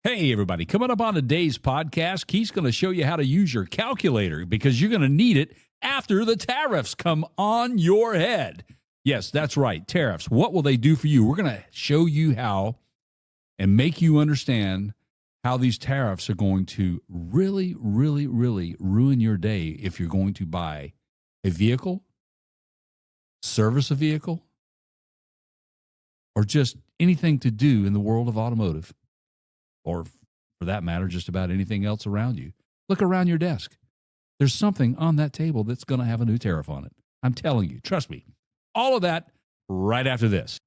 Hey, everybody. Coming up on today's podcast, Keith's going to show you how to use your calculator because you're going to need it after the tariffs come on your head. Yes, that's right. Tariffs. What will they do for you? We're going to show you how and make you understand how these tariffs are going to really, really, really ruin your day if you're going to buy a vehicle, service a vehicle, or just anything to do in the world of automotive. Or for that matter, just about anything else around you. Look around your desk. There's something on that table that's going to have a new tariff on it. I'm telling you, trust me. All of that right after this.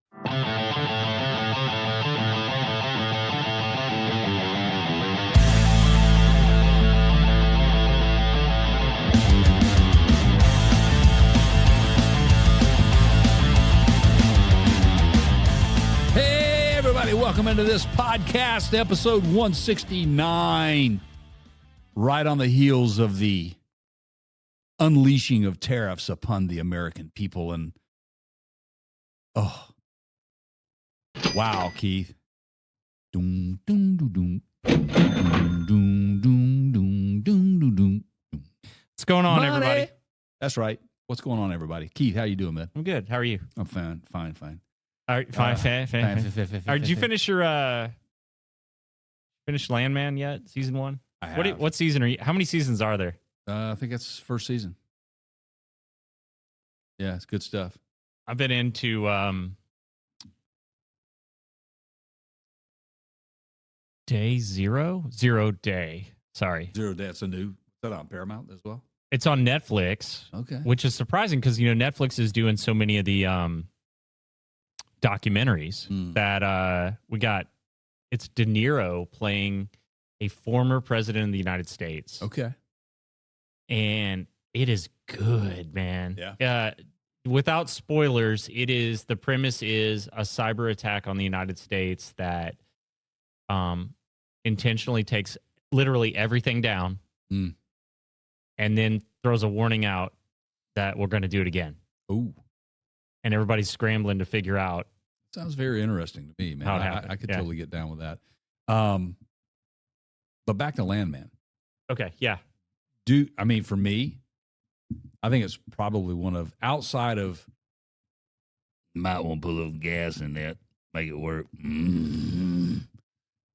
Welcome into this podcast, episode 169, right on the heels of the unleashing of tariffs upon the American people. And, oh, wow, Keith. Doom, doom, doom, doom, doom, doom, doom, doom, doom, doom. What's going on, everybody? That's right. What's going on, everybody? Keith, how you doing, man? I'm good. How are you? I'm fine. All right, fine. Did you finish your finish Landman yet? Season 1? I have. What season are you? How many seasons are there? I think that's first season. Yeah, it's good stuff. I've been into day zero day. Sorry, 0 Day. It's a new. Is that on Paramount as well? It's on Netflix. Okay, which is surprising because Netflix is doing so many of the documentaries that we got. It's De Niro playing a former president of the United States. Okay. And it is good, man. Yeah. Without spoilers, the premise is a cyber attack on the United States that intentionally takes literally everything down and then throws a warning out that we're going to do it again. Ooh. And everybody's scrambling to figure out. Sounds very interesting to me, man. I could totally get down with that. But back to Landman. Okay, yeah. For me, I think it's probably one of, outside of, might want to put a little gas in that, make it work.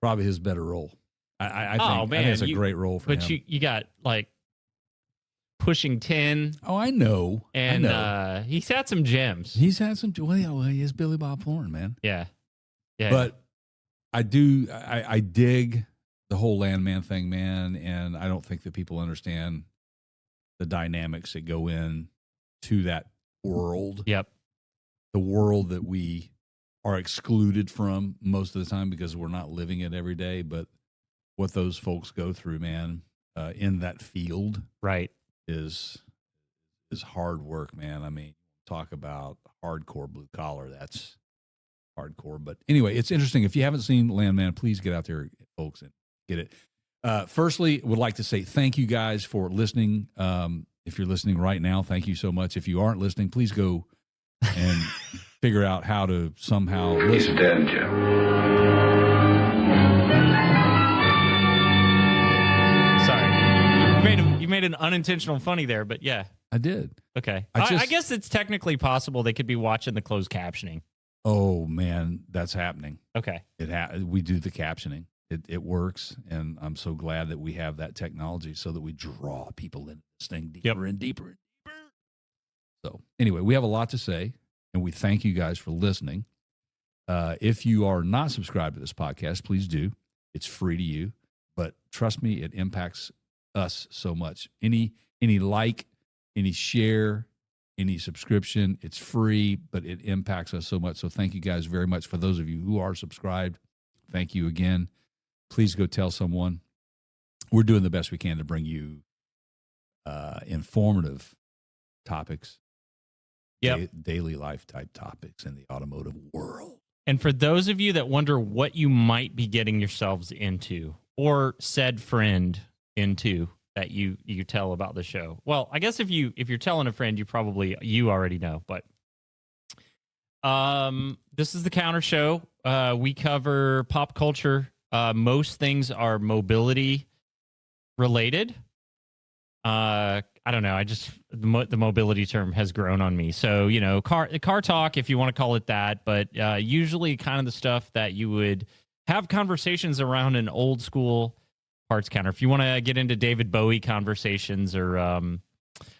Probably his better role. I think it's a great role for him. But you got like pushing 10. Oh, I know. And he's had some gems. He's had some. Well, he is Billy Bob Thornton, man. Yeah. But I dig the whole Landman thing, man, and I don't think that people understand the dynamics that go in to that world. Yep. The world that we are excluded from most of the time because we're not living it every day, but what those folks go through, man, in that field. Right. is hard work, man. I mean, talk about hardcore blue collar. That's hardcore. But anyway, it's interesting. If you haven't seen Landman, please get out there, folks, and get it. Firstly, would like to say thank you guys for listening. If you're listening right now, thank you so much. If you aren't listening, please go and figure out how to somehow listen. You made an unintentional funny there, but yeah. I did. Okay. I guess it's technically possible they could be watching the closed captioning. Oh, man, that's happening. Okay. We do the captioning. It works, and I'm so glad that we have that technology so that we draw people into this thing deeper and deeper and deeper. So anyway, we have a lot to say, and we thank you guys for listening. If you are not subscribed to this podcast, please do. It's free to you, but trust me, it impacts us so much. Any like, any share, any subscription, it's free, but it impacts us so much. So thank you guys very much. For those of you who are subscribed, thank you again. Please go tell someone. We're doing the best we can to bring you informative topics, daily life type topics in the automotive world. And for those of you that wonder what you might be getting yourselves into, or said friend into, that you tell about the show. Well, I guess if you're telling a friend, you already know. But this is the Counter Show. We cover pop culture Most things are mobility related. I don't know. The mobility term has grown on me. So, car talk, if you want to call it that, but usually kind of the stuff that you would have conversations around an old school parts counter. If you want to get into David Bowie conversations or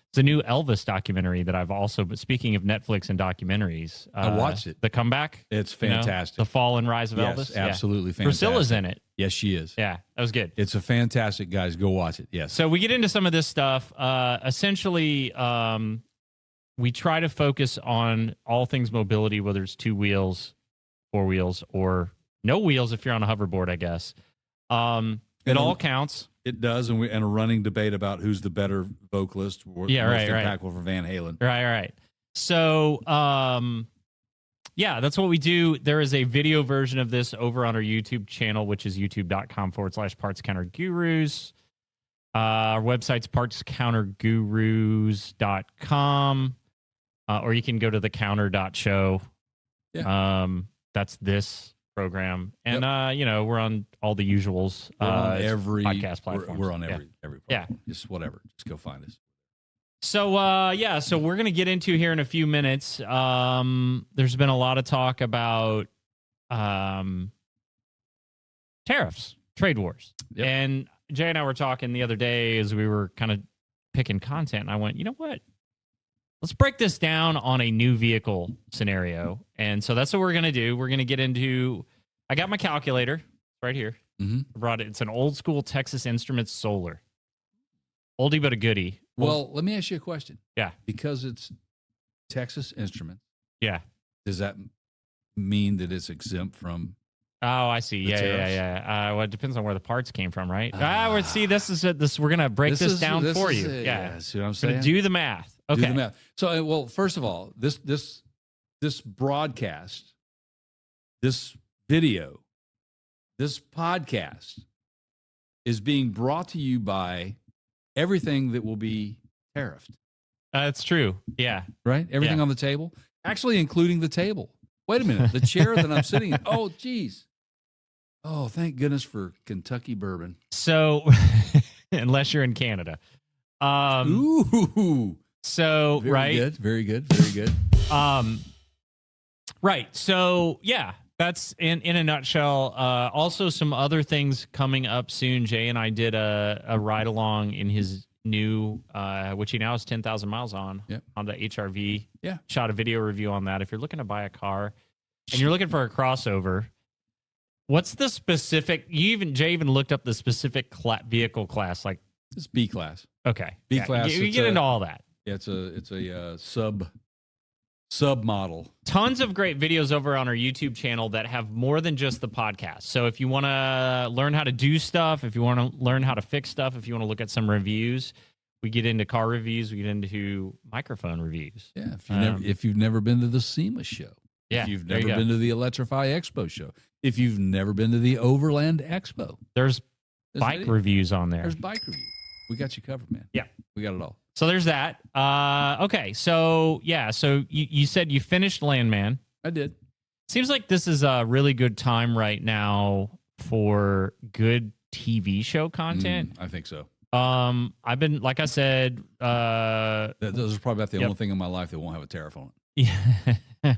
it's a new Elvis documentary that I've also, but speaking of Netflix and documentaries. I watched it. The Comeback. It's fantastic. The fall and rise of yes, Elvis. Absolutely fantastic. Priscilla's in it. Yes, she is. Yeah, that was good. It's a fantastic, guys. Go watch it. Yes. So we get into some of this stuff. Essentially, we try to focus on all things mobility, whether it's 2 wheels, 4 wheels, or no wheels if you're on a hoverboard, I guess. It all counts. It does, and a running debate about who's the better vocalist or most impactful for Van Halen. Right. So, that's what we do. There is a video version of this over on our YouTube channel, which is youtube.com/partscountergurus. Our website's partscountergurus.com, or you can go to thecounter.show. Yeah. That's this program. And, we're on all the usuals. We're on every podcast platform. We're on every platform. Yeah. Just whatever. Just go find us. So, so we're going to get into here in a few minutes. There's been a lot of talk about tariffs, trade wars. Yep. And Jay and I were talking the other day as we were kind of picking content, and I went, you know what? Let's break this down on a new vehicle scenario. And so that's what we're going to do. We're going to get into, I got my calculator right here. Mm-hmm. I brought it. It's an old school Texas Instruments Solar. Oldie but a goodie. Well, let me ask you a question. Yeah. Because it's Texas Instruments. Yeah. Does that mean that it's exempt from? Oh, I see. Yeah. Well, it depends on where the parts came from, right? See, we're gonna break this down for you. Yeah. See what I'm saying? Do the math. Okay. Do the math. So, well, first of all, this broadcast, this video, this podcast is being brought to you by everything that will be tariffed. That's true. Yeah. Right? Everything on the table, actually including the table. Wait a minute. The chair that I'm sitting in. Oh, geez. Oh, thank goodness for Kentucky bourbon. So, unless you're in Canada. Ooh. So, Very good. Very good. Very good. Right. So, that's in a nutshell. Also, some other things coming up soon. Jay and I did a ride along in his new, which he now has 10,000 miles on, on the HRV. Yeah. Shot a video review on that. If you're looking to buy a car and you're looking for a crossover, what's the specific? Jay even looked up the specific vehicle class. Like it's B class. Okay. B class. You get into all that. Yeah, it's a sub model. Tons of great videos over on our YouTube channel that have more than just the podcast. So if you want to learn how to do stuff, if you want to learn how to fix stuff, if you want to look at some reviews, we get into car reviews, we get into microphone reviews. Yeah, if you've never been to the SEMA show, if you've never been to the Electrify Expo show, if you've never been to the Overland Expo, there's bike reviews on there. There's bike review. We got you covered, man. Yeah, we got it all. So there's that. Okay, so you said you finished Landman. I did. Seems like this is a really good time right now for good TV show content. I think so. I've been, like I said, those are probably about the only thing in my life that won't have a tariff on it. Yeah.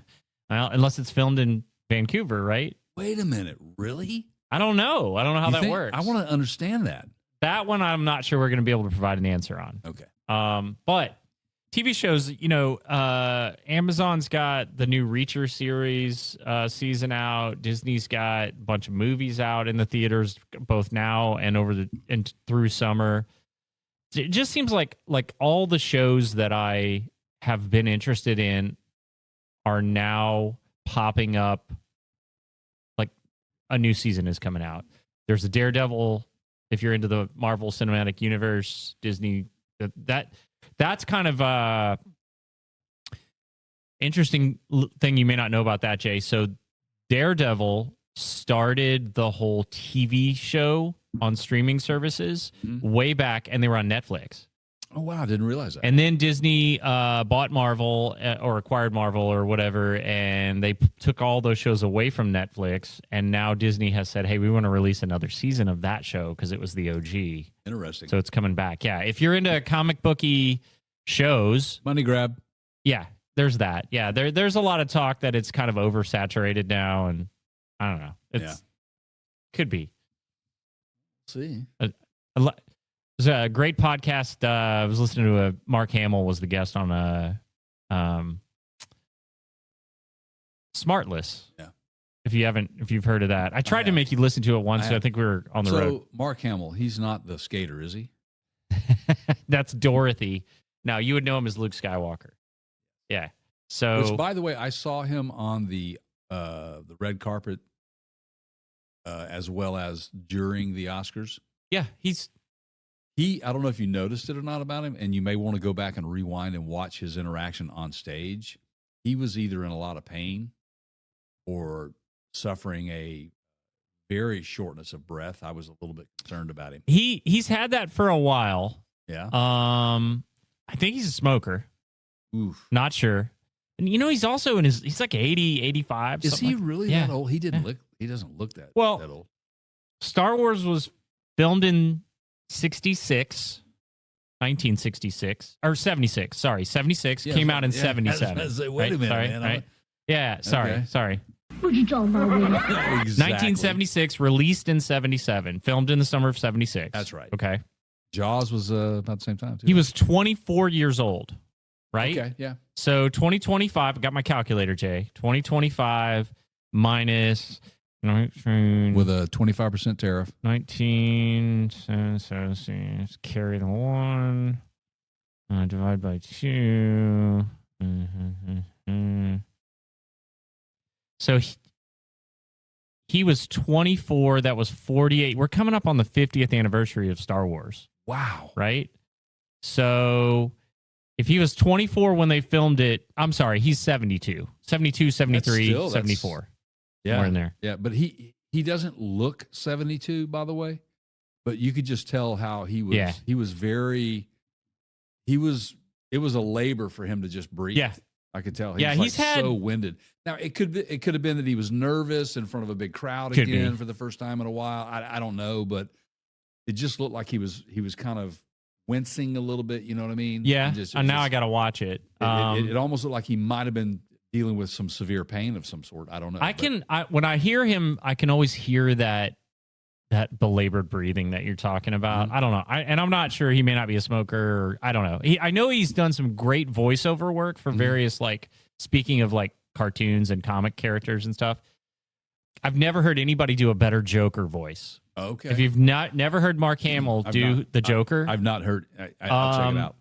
Well, unless it's filmed in Vancouver, right? Wait a minute, really? I don't know. I don't know how that works. I want to understand that. That one, I'm not sure we're going to be able to provide an answer on. Okay. But TV shows, Amazon's got the new Reacher series season out. Disney's got a bunch of movies out in the theaters, both now and through summer. It just seems like all the shows that I have been interested in are now popping up. Like a new season is coming out. There's a Daredevil. If you're into the Marvel Cinematic Universe, Disney, that's kind of a interesting thing you may not know about that, Jay. So Daredevil started the whole TV show on streaming services way back, and they were on Netflix. Oh, wow. I didn't realize that. And then Disney bought Marvel or acquired Marvel or whatever, and they took all those shows away from Netflix. And now Disney has said, hey, we want to release another season of that show because it was the OG. Interesting. So it's coming back. Yeah. If you're into comic booky shows. Money grab. Yeah, there's that. Yeah, there's a lot of talk that it's kind of oversaturated now. And I don't know. Could be. See. It was a great podcast. I was listening to Mark Hamill was the guest on a Smartless. Yeah. If you've heard of that, I tried to make you listen to it once. I think we were on the road. So Mark Hamill, he's not the skater, is he? That's Dorothy. No, you would know him as Luke Skywalker. Yeah. So, which, by the way, I saw him on the red carpet as well as during the Oscars. Yeah, I don't know if you noticed it or not about him, and you may want to go back and rewind and watch his interaction on stage. He was either in a lot of pain or suffering a very shortness of breath. I was a little bit concerned about him. He's had that for a while. Yeah. I think he's a smoker. Oof. Not sure. And he's also he's like 80, 85. Is he really that old? He doesn't look that old. Star Wars was filmed in 1966 or 76. Sorry, 76 came out in 77. I was say, wait a minute, sorry, man. Right? Yeah, sorry. What you talking about, Willie? Exactly. 1976, released in 77, filmed in the summer of 76. That's right. Okay. Jaws was about the same time, too. He was 24 years old, right? Okay, yeah. So 2025, I got my calculator, Jay. 2025 minus 19. With a 25% tariff. 19, so carry the 1, divide by 2. So he was 24. That was 48. We're coming up on the 50th anniversary of Star Wars. Wow. Right? So if he was 24 when they filmed it, I'm sorry, he's 72. 72, 73, 74. Yeah. Somewhere in there. Yeah, but he doesn't look 72, by the way. But you could just tell how he was. Yeah. He was very. It was a labor for him to just breathe. Yeah. I could tell. He's had so winded. Now it could have been that he was nervous in front of a big crowd Could again be. for the first time in a while. I don't know, but it just looked like he was kind of wincing a little bit. You know what I mean? Yeah. Now I got to watch it. It almost looked like he might have been dealing with some severe pain of some sort. I don't know. When I hear him, I can always hear that belabored breathing that you're talking about. Mm-hmm. I don't know. I'm not sure. He may not be a smoker. Or, I don't know. I know he's done some great voiceover work for various, like, speaking of like cartoons and comic characters and stuff. I've never heard anybody do a better Joker voice. Okay. If you've never heard Mark Hamill the Joker, I've not heard. I'll check it out.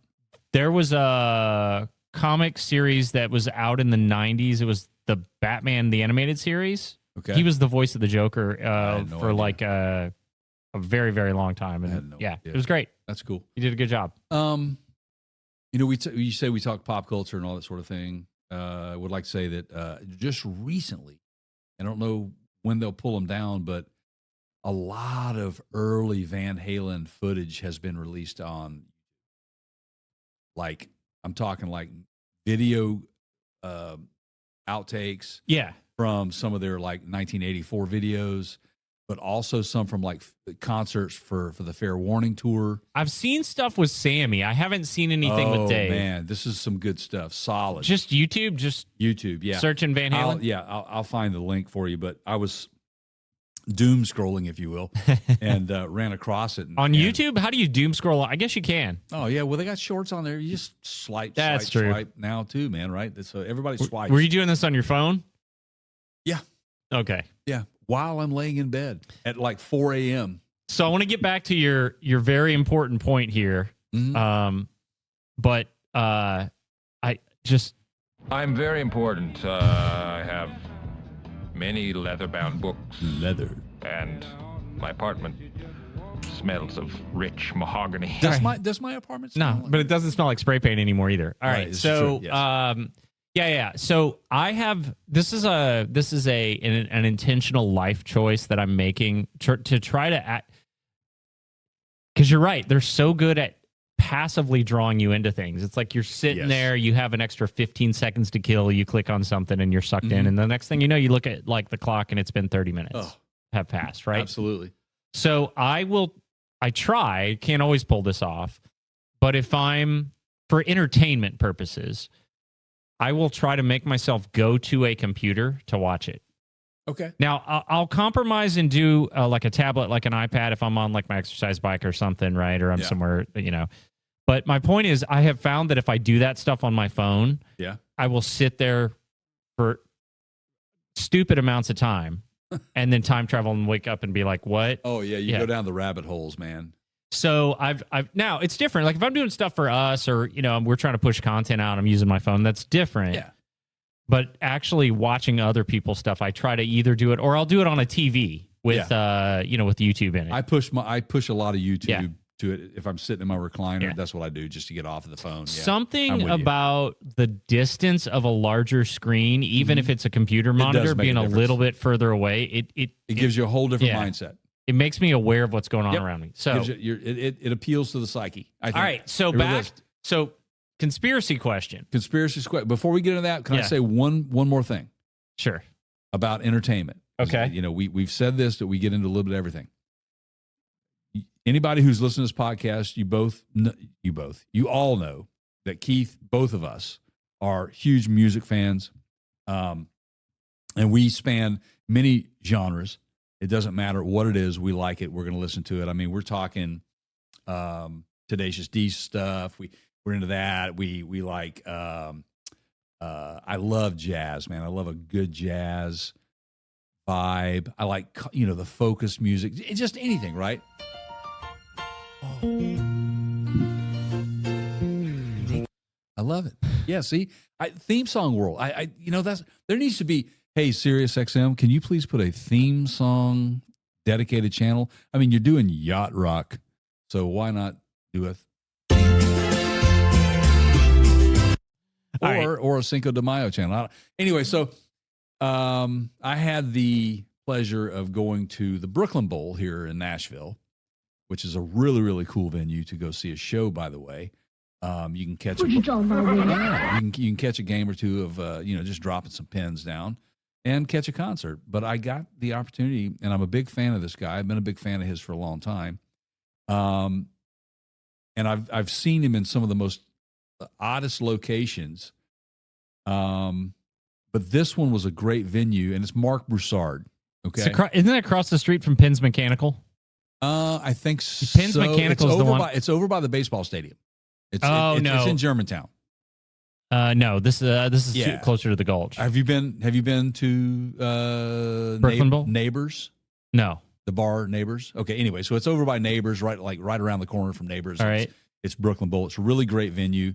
There was a comic series that was out in the 90s. It was the Batman the Animated Series. Okay. He was the voice of the Joker for idea. like a very, very long time. And idea. it was great. That's cool. He did a good job. You say we talk pop culture and all that sort of thing. I would like to say that just recently, I don't know when they'll pull them down, but a lot of early Van Halen footage has been released on, like, I'm talking like video outtakes. Yeah. From some of their like 1984 videos, but also some from like concerts for the Fair Warning tour. I've seen stuff with Sammy. I haven't seen anything with Dave. Oh man, this is some good stuff. Solid. Just YouTube. Just YouTube. Yeah. Searching Van Halen. I'll find the link for you. But I was doom scrolling, if you will, and ran across it on YouTube. How do you doom scroll? I guess you can. Oh yeah, well they got shorts on there. You just swipe. That's swipe, true. Swipe now too, man. Right? So everybody swipes. Were you doing this on your phone? Yeah. Okay. Yeah. While I'm laying in bed at like 4 a.m. So I want to get back to your very important point here. Mm-hmm. But I'm very important. I have many leather-bound books. Leather. And my apartment smells of rich mahogany. Does my apartment smell? No, but it doesn't smell like spray paint anymore either. All right. So, yeah. So I have this is an intentional life choice that I'm making to try to act, because you're right. They're so good at passively drawing you into things. It's like you're sitting there, you have an extra 15 seconds to kill, you click on something and you're sucked in, and the next thing you know, you look at like the clock and it's been 30 minutes have passed, right? Absolutely. So I can't always pull this off, but if I'm for entertainment purposes, I will try to make myself go to a computer to watch it. Okay. Now, I'll compromise and do like a tablet, like an iPad, if I'm on like my exercise bike or something, right? Or I'm somewhere, But my point is, I have found that if I do that stuff on my phone, I will sit there for stupid amounts of time and then time travel and wake up and be like, what? Oh, yeah. You go down the rabbit holes, man. So I've now it's different. Like if I'm doing stuff for us or, we're trying to push content out, I'm using my phone. That's different. Yeah. But actually watching other people's stuff, I try to either do it or I'll do it on a TV with, with YouTube in it. I push a lot of YouTube to it. If I'm sitting in my recliner, that's what I do just to get off of the phone. Yeah. Something about the distance of a larger screen, even if it's a computer monitor, being a little bit further away, it gives you a whole different mindset. It makes me aware of what's going on around me. So it appeals to the psyche, I think. All right, so conspiracy question. Before we get into that, can I say one more thing? Sure. About entertainment. Okay. We've said this, that we get into a little bit of everything. Anybody who's listening to this podcast, you all know that Keith, both of us, are huge music fans. And we span many genres. It doesn't matter what it is. We like it. We're going to listen to it. I mean, we're talking Tenacious D stuff. We're into that. We like, I love jazz, man. I love a good jazz vibe. I like, the focused music. It's just anything, right? I love it. Yeah, see? Theme song world. There needs to be, hey, Sirius XM, can you please put a theme song dedicated channel? I mean, you're doing yacht rock, so why not do a or a Cinco de Mayo channel. Anyway, so I had the pleasure of going to the Brooklyn Bowl here in Nashville, which is a really, really cool venue to go see a show, by the way. You can catch you can catch a game or two of just dropping some pins down and catch a concert. But I got the opportunity, and I'm a big fan of this guy. I've been a big fan of his for a long time. And I've seen him in some of the most oddest locations. But this one was a great venue, and it's Mark Broussard. Okay, isn't that across the street from Pins Mechanical? I think Pins Mechanical is the one. It's over by the baseball stadium. It's in Germantown. No, this is closer to the Gulch. Have you been to Brooklyn Bowl? Neighbors? No, the bar Neighbors. Okay, anyway, so it's over by Neighbors, right around the corner from Neighbors. All right, it's Brooklyn Bowl. It's a really great venue.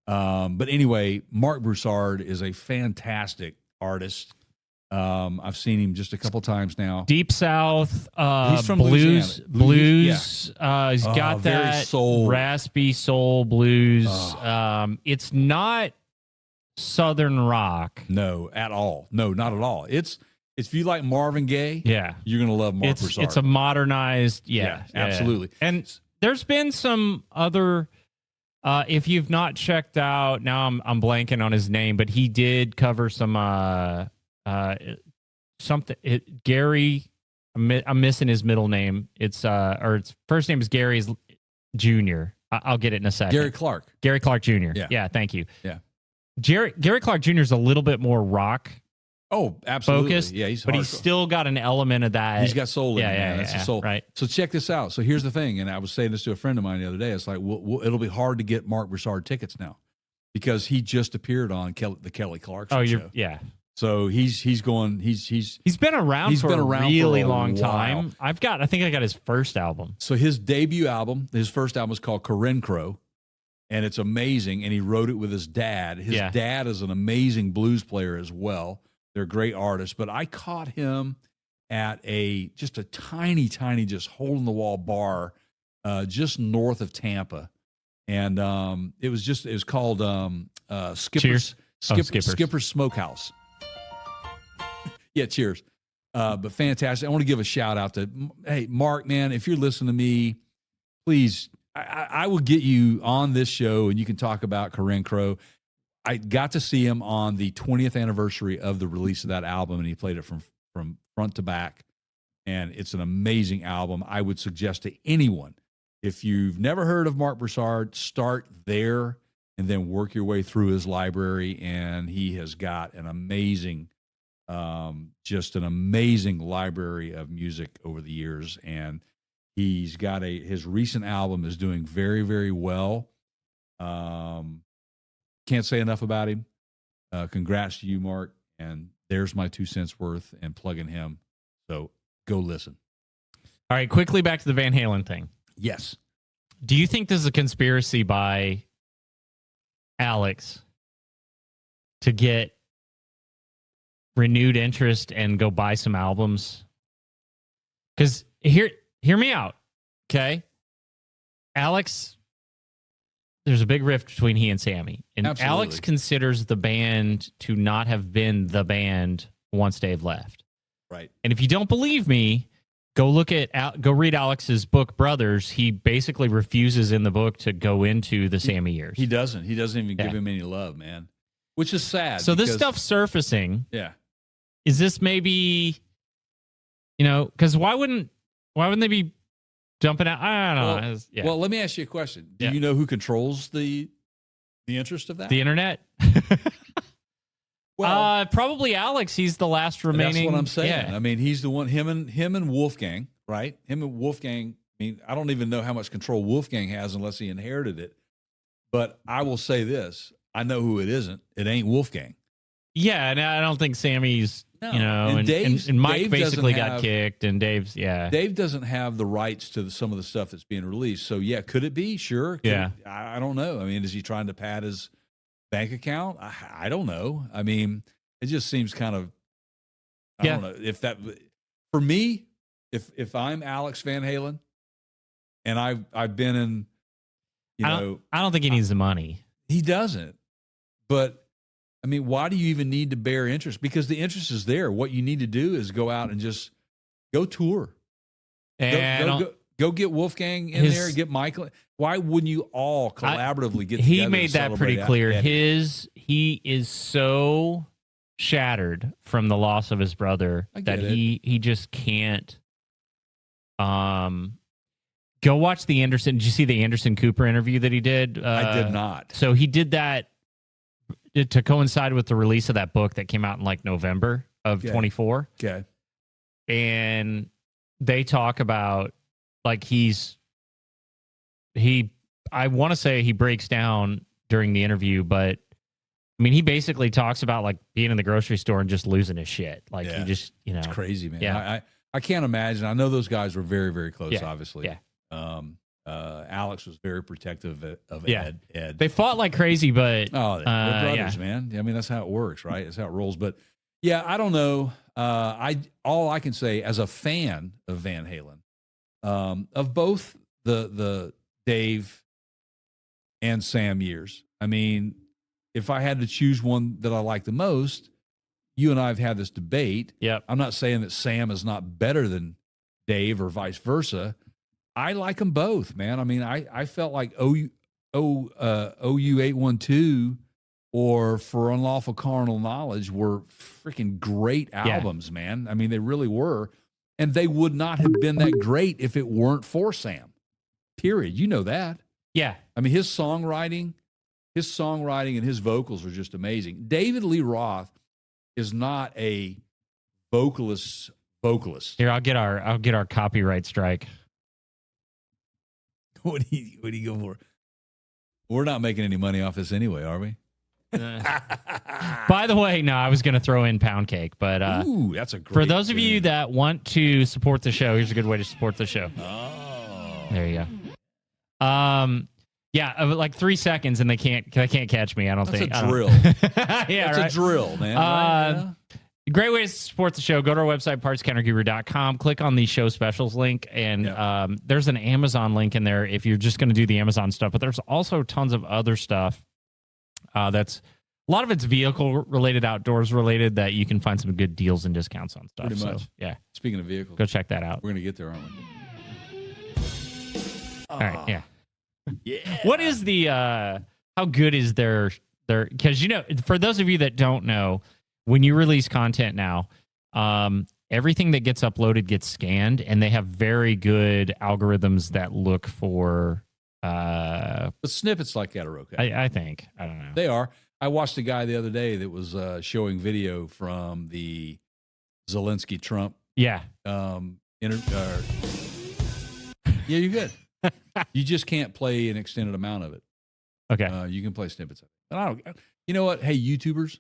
But anyway, Mark Broussard is a fantastic artist. I've seen him just a couple times now. Deep South, he's from blues. Yeah. He's got that raspy soul blues. It's not Southern rock. No, at all. No, not at all. It's if you like Marvin Gaye, you're gonna love Mark Broussard. It's a modernized, absolutely. And there's been some other. If you've not checked out, now I'm blanking on his name, but he did cover some. Gary, I'm missing his middle name. It's first name is Gary's Jr. I'll get it in a second. Gary Clark Jr. Yeah, thank you. Yeah, Gary Clark Jr. is a little bit more rock. Oh, absolutely. Focused, yeah, but he's still got an element of that. He's got soul in him, man. That's the soul. Right. So check this out. So here's the thing, and I was saying this to a friend of mine the other day. It's like, it'll be hard to get Mark Broussard tickets now because he just appeared on the Kelly Clarkson show. Yeah. So he's been around for a really long time. I think I got his first album. So his debut album, his first album is called Corinne Crow, and it's amazing. And he wrote it with his dad. His dad is an amazing blues player as well. They're great artists. But I caught him at just a tiny, just hole in the wall bar, just north of Tampa, and it was called Skipper's Smokehouse. Yeah, cheers. But fantastic. I want to give a shout out to, hey, Mark, man, if you're listening to me, please, I will get you on this show, and you can talk about Corinne Crow. I got to see him on the 20th anniversary of the release of that album, and he played it from front to back. And it's an amazing album. I would suggest to anyone, if you've never heard of Mark Broussard, start there and then work your way through his library. And he has got an amazing, just an amazing library of music over the years. And he's got his recent album is doing very, very well. Can't say enough about him. Congrats to you, Mark. And there's my 2 cents worth and plugging him. So go listen. All right, quickly back to the Van Halen thing. Yes. Do you think this is a conspiracy by Alex to get renewed interest and go buy some albums? Because hear me out, okay? Alex, there's a big rift between he and Sammy. And Absolutely. Alex considers the band to not have been the band once Dave left. Right. And if you don't believe me, go read Alex's book, Brothers. He basically refuses in the book to go into the Sammy years. He doesn't. He doesn't even give him any love, man. Which is sad. So this stuff's surfacing. Yeah. Is this maybe, because why wouldn't they be dumping out? I don't know. Well, let me ask you a question. Do you know who controls the interest of that? The internet? Well, probably Alex. He's the last remaining. That's what I'm saying. Yeah. I mean, he's the one. Him and Wolfgang, right? Him and Wolfgang. I mean, I don't even know how much control Wolfgang has unless he inherited it. But I will say this: I know who it isn't. It ain't Wolfgang. Yeah, and I don't think Sammy's. No. And Mike Dave basically doesn't got have- kicked, and Dave's Dave doesn't have the rights to some of the stuff that's being released. So yeah, could it be? Sure. I don't know. I mean, is he trying to pad his bank account? I don't know. I mean, it just seems kind of. I don't know if that. For me, if I'm Alex Van Halen, and I've been in, I don't think he needs the money. He doesn't. But I mean, why do you even need to bear interest? Because the interest is there. What you need to do is go out and just go tour. And Go get Wolfgang in there, get Michael. Why wouldn't you all collaboratively get together? He made that pretty clear. He is so shattered from the loss of his brother that he just can't. Go watch the Anderson. Did you see the Anderson Cooper interview that he did? I did not. So he did that to coincide with the release of that book that came out in like November of 24. Okay. And they talk about like I want to say he breaks down during the interview, but I mean, he basically talks about like being in the grocery store and just losing his shit. Like he just, It's crazy, man. Yeah. I can't imagine. I know those guys were very, very close, obviously. Yeah. Alex was very protective of Ed. They fought like crazy, but they're brothers, man. I mean, that's how it works, right? That's how it rolls. But yeah, I don't know. All I can say as a fan of Van Halen, of both the Dave and Sam years. I mean, if I had to choose one that I like the most, you and I have had this debate. Yep. I'm not saying that Sam is not better than Dave or vice versa. I like them both, man. I mean, I felt like OU 812 or For Unlawful Carnal Knowledge were freaking great albums, man. I mean, they really were. And they would not have been that great if it weren't for Sam. Period. You know that. Yeah. I mean, his songwriting and his vocals are just amazing. David Lee Roth is not a vocalist. Here, I'll get our copyright strike. What do you go for? We're not making any money off this anyway, are we? By the way, no, I was going to throw in Pound Cake, but ooh, that's a great for those of you that want to support the show, here's a good way to support the show. Oh, there you go. Yeah, like 3 seconds, and they can't catch me. I don't think. That's a drill. Yeah, that's right? a drill, man. Right? Great way to support the show. Go to our website, partscounterguru.com. Click on the show specials link, and there's an Amazon link in there if you're just going to do the Amazon stuff. But there's also tons of other stuff that's a lot of it's vehicle related, outdoors related, that you can find some good deals and discounts on stuff. Pretty much. So, yeah. Speaking of vehicles, go check that out. We're going to get there, aren't we? All right, yeah. Yeah. What is the how good is their because for those of you that don't know, when you release content now, everything that gets uploaded gets scanned, and they have very good algorithms that look for But snippets like that are okay. I think. I don't know. They are. I watched a guy the other day that was showing video from the Zelensky Trump. Yeah. Yeah, you're good. You just can't play an extended amount of it. Okay. You can play snippets of it. And I don't. You know what? Hey, YouTubers,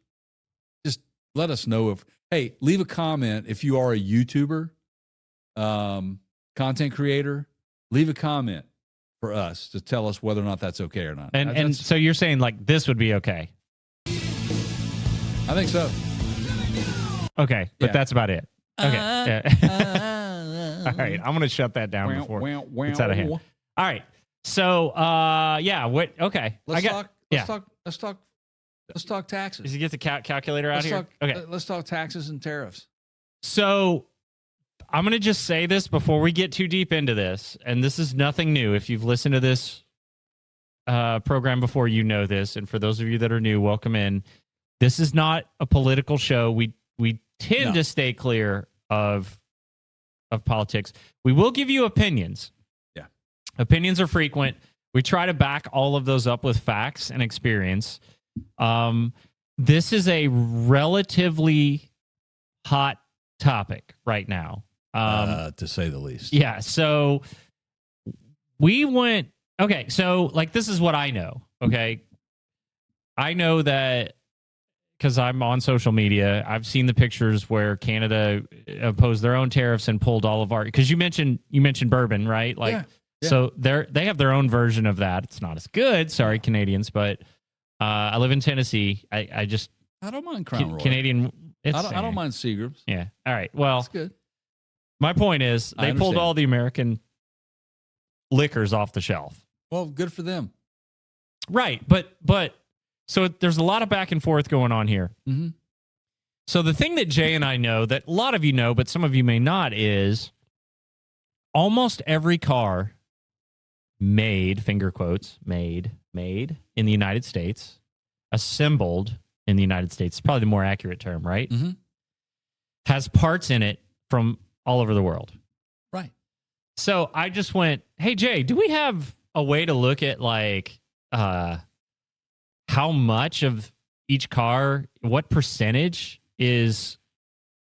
just let us know if. Hey, leave a comment if you are a YouTuber, content creator. Leave a comment for us to tell us whether or not that's okay or not. And so you're saying like this would be okay. I think so. Okay, but Yeah. that's about it. Okay. All right, I'm gonna shut that down before it's out of hand. All right. So, yeah. What? Okay. Let's talk Does taxes. he get the calculator out here? Okay. Let's talk taxes and tariffs. So, I'm gonna just say this before we get too deep into this, and this is nothing new. If you've listened to this program before, you know this, and for those of you that are new, welcome in. This is not a political show. We tend to stay clear of politics. We will give you opinions. Yeah. Opinions are frequent. We try to back all of those up with facts and experience. This is a relatively hot topic right now. To say the least. Yeah. So we went, okay. So like, this is what I know. Okay. I know that because I'm on social media, I've seen the pictures where Canada imposed their own tariffs and pulled all of our, because you mentioned bourbon, right? Like, Yeah. so they have their own version of that. It's not as good. Sorry, Canadians, but I live in Tennessee. I don't mind Crown Royal. Canadian. It's I don't mind Seagram's. Yeah. All right. Well, That's good. my point is I they pulled understand. all the American liquors off the shelf. Well, good for them. Right. But so there's a lot of back and forth going on here. Mm-hmm. So the thing that Jay and I know that a lot of you know, but some of you may not, is almost every car made, finger quotes, made in the United States, assembled in the United States, probably the more accurate term, right? Mm-hmm. Has parts in it from all over the world. Right. So I just went, hey, Jay, do we have a way to look at like how much of each car, what percentage is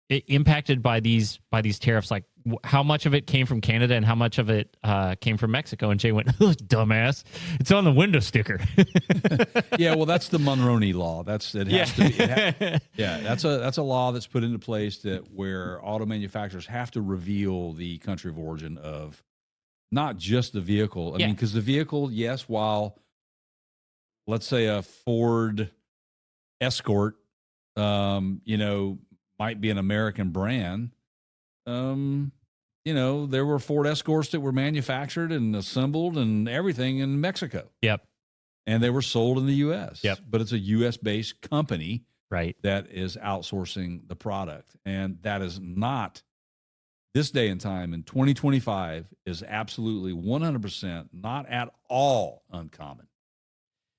impacted by these tariffs? Like how much of it came from Canada and how much of it came from Mexico? And Jay went, dumbass, it's on the window sticker. Yeah, well, that's the Monroney law. That's to be. That's a law that's put into place that where auto manufacturers have to reveal the country of origin of not just the vehicle. I mean, because the vehicle, yes, while let's say a Ford Escort, might be an American brand. There were Ford Escorts that were manufactured and assembled and everything in Mexico. Yep. And they were sold in the U.S. Yep. But it's a U.S.-based company right. that is outsourcing the product. And that is not, this day and time in 2025, is absolutely 100% not at all uncommon.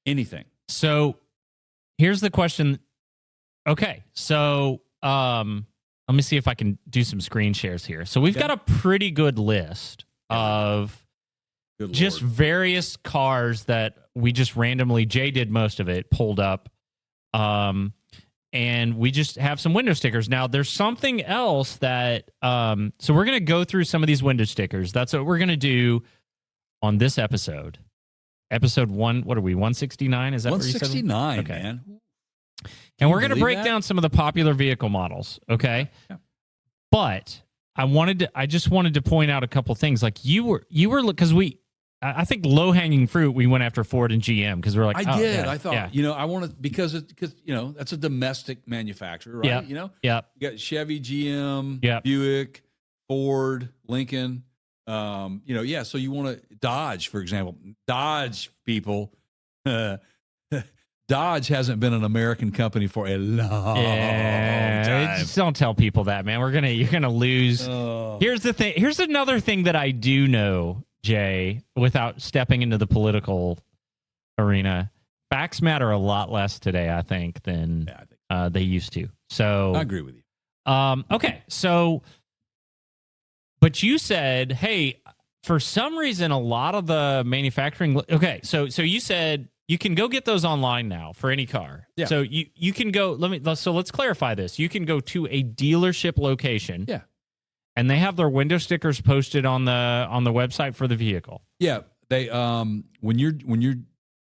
Anything. So here's the question. Okay. So let me see if I can do some screen shares here. So we've got a pretty good list of just various cars that we just randomly, Jay did most of it, pulled up. And we just have some window stickers. Now, there's something else that, so we're going to go through some of these window stickers. That's what we're going to do on this episode. Episode 1, what are we, 169? Is that 169, okay. Man. And we're going to break down some of the popular vehicle models, okay? Yeah. But I just wanted to point out a couple things. Like you were, because I think low hanging fruit, we went after Ford and GM because we're like, I did. Yeah, I thought, I want to, because that's a domestic manufacturer, right? Yep. You got Chevy, GM, Buick, Ford, Lincoln. So you want to Dodge, for example. Dodge, people. Dodge hasn't been an American company for a long time. Just don't tell people that, man. You're gonna lose. Here's the thing. Here's another thing that I do know Jay, without stepping into the political arena, facts matter a lot less today, I think, than they used to. So I agree with you. Okay, so, but you said, hey, for some reason, a lot of the manufacturing. Okay, so you said you can go get those online now for any car. Yeah. So you can go. Let's clarify this. You can go to a dealership location. Yeah. And they have their window stickers posted on the website for the vehicle. Yeah, they when you're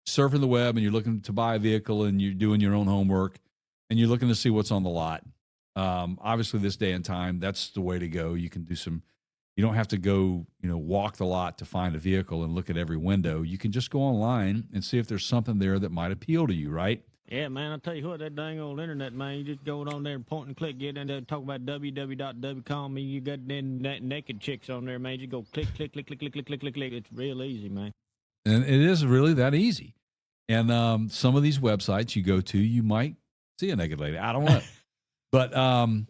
surfing the web and you're looking to buy a vehicle and you're doing your own homework and you're looking to see what's on the lot. Obviously, this day and time, that's the way to go. You can do some. You don't have to go, walk the lot to find a vehicle and look at every window. You can just go online and see if there's something there that might appeal to you, right? Yeah, man, I'll tell you what, that dang old internet, man, you just go on there and point and click, get in there, talk about www.com, and you got them naked chicks on there, man. You go click, click, click, click, click, click, click, click, click. It's real easy, man. And it is really that easy. And some of these websites you go to, you might see a naked lady. I don't know. But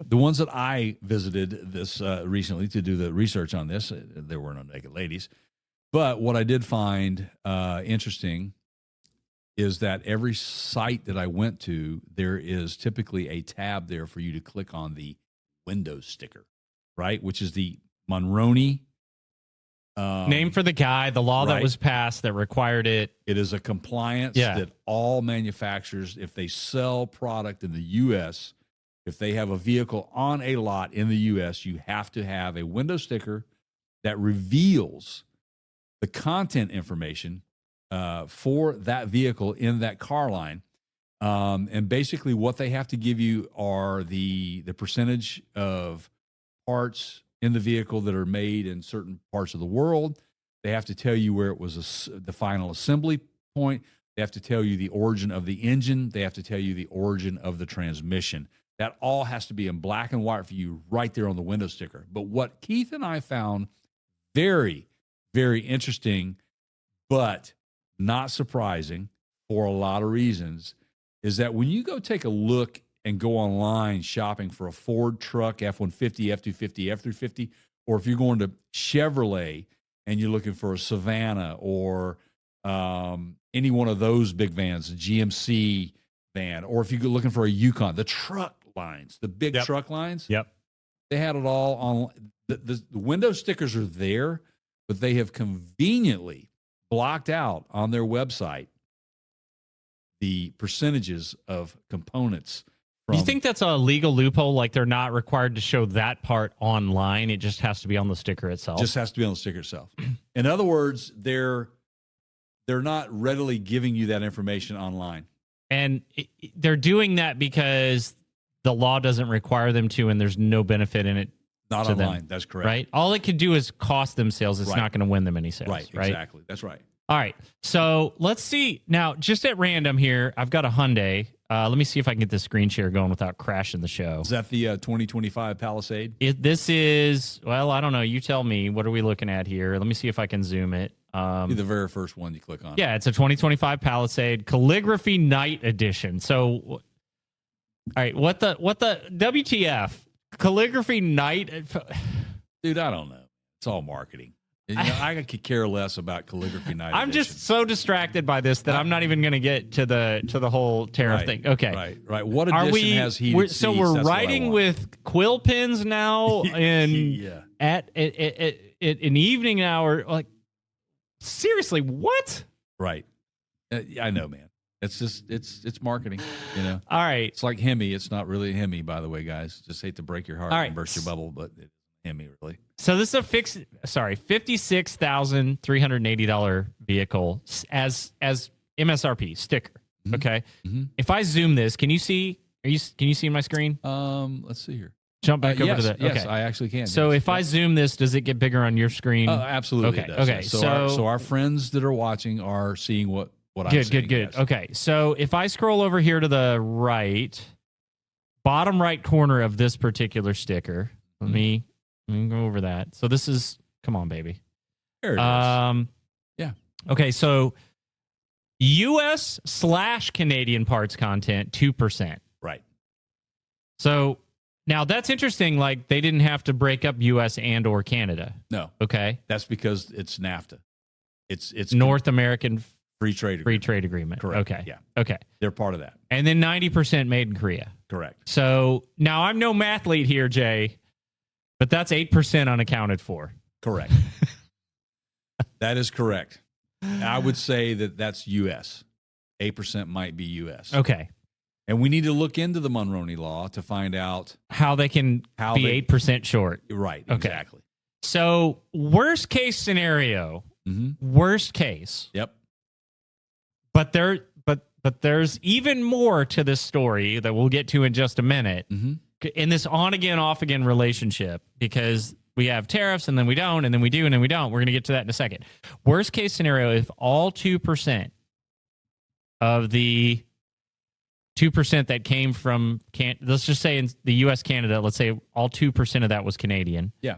the ones that I visited this recently to do the research on this, there were no naked ladies. But what I did find interesting is that every site that I went to, there is typically a tab there for you to click on the window sticker, right? Which is the Monroney. Name for the guy, the law that was passed that required it. It is a compliance that all manufacturers, if they sell product in the U.S., if they have a vehicle on a lot in the U.S., you have to have a window sticker that reveals the content information for that vehicle in that car line. And basically what they have to give you are the percentage of parts in the vehicle that are made in certain parts of the world. They have to tell you where it was the final assembly point. They have to tell you the origin of the engine. They have to tell you the origin of the transmission. That all has to be in black and white for you right there on the window sticker. But what Keith and I found very, very interesting, but not surprising for a lot of reasons, is that when you go take a look and go online shopping for a Ford truck, F-150, F-250, F-350, or if you're going to Chevrolet and you're looking for a Savannah or any one of those big vans, a GMC van, or if you're looking for a Yukon, the truck lines, the big truck lines, they had it all on. The window stickers are there, but they have conveniently blocked out on their website the percentages of components. You think that's a legal loophole? Like they're not required to show that part online? It just has to be on the sticker itself? Just has to be on the sticker itself. In other words, they're not readily giving you that information online. And they're doing that because the law doesn't require them to, and there's no benefit in it. Not online. Them, that's correct. Right? All it could do is cost them sales. It's not going to win them any sales. Right, exactly. That's right. All right. So let's see. Now, just at random here, I've got a Hyundai. Let me see if I can get the screen share going without crashing the show. Is that the 2025 Palisade? This is, well, I don't know. You tell me. What are we looking at here? Let me see if I can zoom it. The very first one you click on. Yeah, it's a 2025 Palisade Calligraphy Night Edition. So, all right, what the WTF? Calligraphy Night? Dude, I don't know. It's all marketing. I could care less about Calligraphy Night I'm Edition. Just so distracted by this that I'm not even going to get to the whole tariff thing. Okay, right. What edition has heated seats? So we're writing with quill pens now, and at an evening hour. Like, seriously, what? Right. I know, man. It's just it's marketing. All right. It's like Hemi. It's not really a Hemi, by the way, guys. Just hate to break your heart and burst your bubble, but it's Hemi, really. So this is a $56,380 vehicle as MSRP sticker. Mm-hmm. Okay. Mm-hmm. If I zoom this, can you see? Can you see my screen? Let's see here. Jump back over to the. Yes, okay. I actually can. So if I zoom this, does it get bigger on your screen? Absolutely. Okay. It does. Okay. So our friends that are watching are seeing what I'm seeing. Good. Yes. Okay. So if I scroll over here to the right, bottom right corner of this particular sticker, let me go over that. So this is, come on, baby. There it is. Yeah. Okay. So US/Canadian parts content, 2%. Right. So Now, that's interesting. Like, they didn't have to break up U.S. and or Canada. No, Okay. that's because it's NAFTA. It's North American free trade Free agreement. Trade Agreement. Correct. Okay. Yeah, Okay. they're part of that. And then 90% made in Korea. Correct. So now I'm no mathlete here, Jay, but that's 8% unaccounted for. Correct. That is correct. I would say that that's U.S. 8% might be U.S. Okay. And we need to look into the Mulroney Law to find out How they can be 8% short. Right. Okay. Exactly. So, worst case scenario, worst case. Yep. But there's even more to this story that we'll get to in just a minute. In this on again, off again relationship, because we have tariffs and then we don't, and then we do, and then we don't. We're going to get to that in a second. Worst case scenario, if all 2% of the 2% that came from, let's just say in the U.S., Canada, let's say all 2% of that was Canadian. Yeah.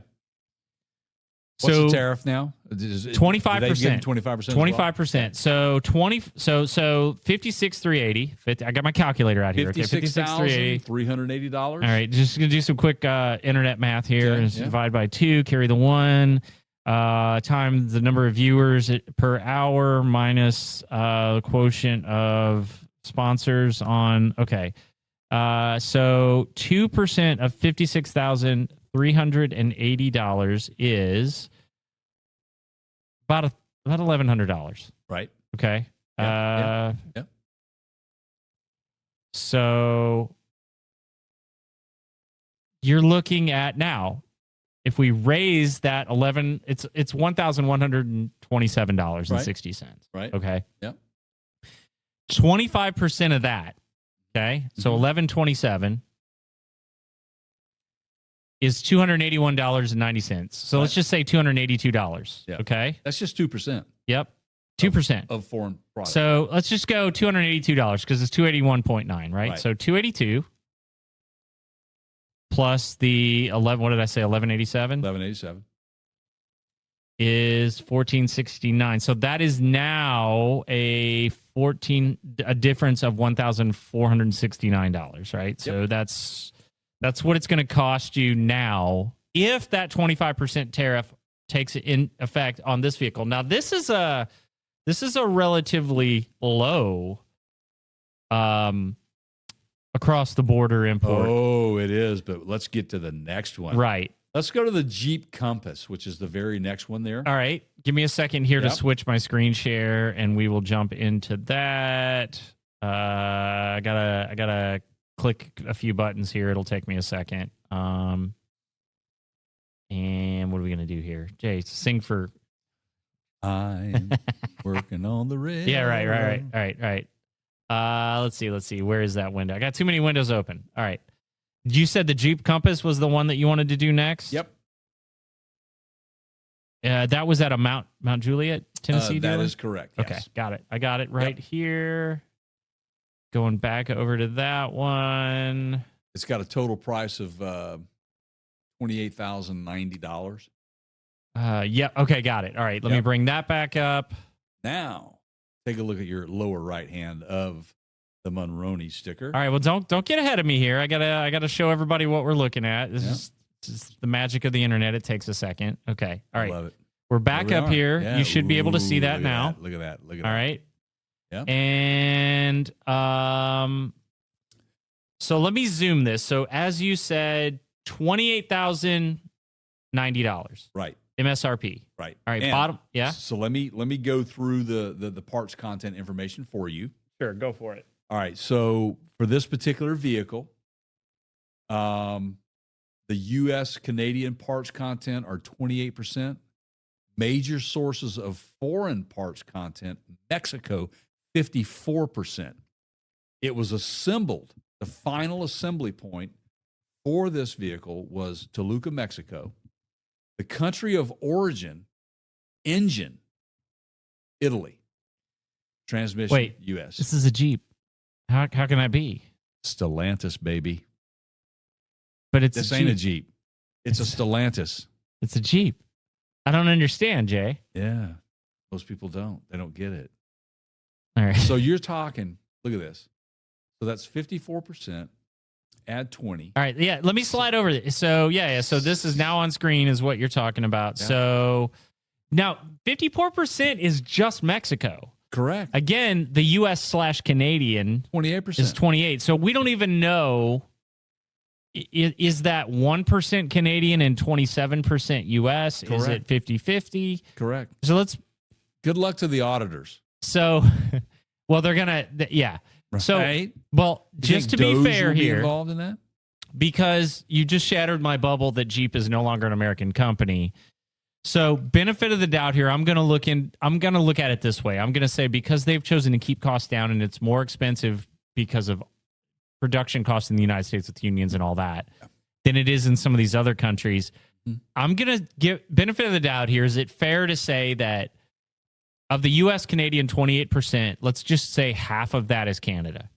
What's So the tariff now? 25%. 25%. 25%. So 56,380. I got my calculator out here. Okay, $56,380. All right, just gonna do some quick internet math here. Okay, Just divide by 2, carry the 1, times the number of viewers per hour minus quotient of sponsors on. Okay, so 2% of $56,380 is about $1,100. Right. Okay. Yeah. So you're looking at now, if we raise that it's $1,127.60. Right. Okay. Yep. 25% of that. Okay. So $1,127 is $281.90. So let's just say $282. Yeah. Okay. That's just 2%. Yep. 2% of foreign products. So let's just go $282 because it's 281.9, right? Right. So 282 plus the 11. What did I say? 1187 $11.87 is 1469. So that is now a difference of $1,469, right? So that's what it's going to cost you now if that 25% tariff takes in effect on this vehicle. Now this is a relatively low across the border import. Oh, it is. But let's get to the next one. Right. Let's go to the Jeep Compass, which is the very next one there. All right. Give me a second here to Yep. switch my screen share, and we will jump into that. I gotta click a few buttons here. It'll take me a second. And what are we gonna do here? Jay, sing for. I'm working on the rail. Yeah, right. Let's see. Where is that window? I got too many windows open. All right. You said the Jeep Compass was the one that you wanted to do next? Yep. That was at a Mount Juliet, Tennessee That dealer? is correct. Okay, Yes. got it. I got it right here. Going back over to that one. It's got a total price of $28,090. Yeah. Okay, got it. All right, let me Yep. bring that back up. Now, take a look at your lower right hand of the Mulroney sticker. All right. Well, don't get ahead of me here. I gotta show everybody what we're looking at. This is the magic of the internet. It takes a second. Okay. All right. Love it. We're back There we up are. here. Yeah. You should be able to see Ooh, that look at now. Look at that. Look at All that. right. Yeah. And so let me zoom this. So as you said, $28,090 Right. MSRP. Right. All right. And Bottom. Yeah. So let me go through the parts content information for you. Sure. Go for it. All right. So for this particular vehicle, the U.S. Canadian parts content are 28%. Major sources of foreign parts content, Mexico, 54%. It was assembled. The final assembly point for this vehicle was Toluca, Mexico. The country of origin, engine, Italy. Transmission, Wait, U.S. This is a Jeep. How can that be? Stellantis, baby. But it's This a ain't a Jeep. Jeep. It's a Stellantis. It's a Jeep. I don't understand, Jay. Yeah. Most people don't. They don't get it. All right. So you're talking, look at this. So that's 54%. Add 20. All right, yeah. Let me slide over. So yeah. So this is now on screen, is what you're talking about. Yeah. So now 54% is just Mexico. Correct. Again, the U.S./Canadian 28% is 28. So we don't even know. Is that 1% Canadian and 27% U.S.? Correct. Is it 50-50? Correct. So let's. Good luck to the auditors. So, well, they're gonna, yeah. Right. So, well, just to be Doge fair will be here, involved in that? because you just shattered my bubble that Jeep is no longer an American company. So, benefit of the doubt here, I'm gonna look at it this way. I'm gonna say, because they've chosen to keep costs down and it's more expensive because of production costs in the United States with unions and all that than it is in some of these other countries. I'm going to give benefit of the doubt here. Is it fair to say that of the U.S. Canadian 28%, let's just say half of that is Canada?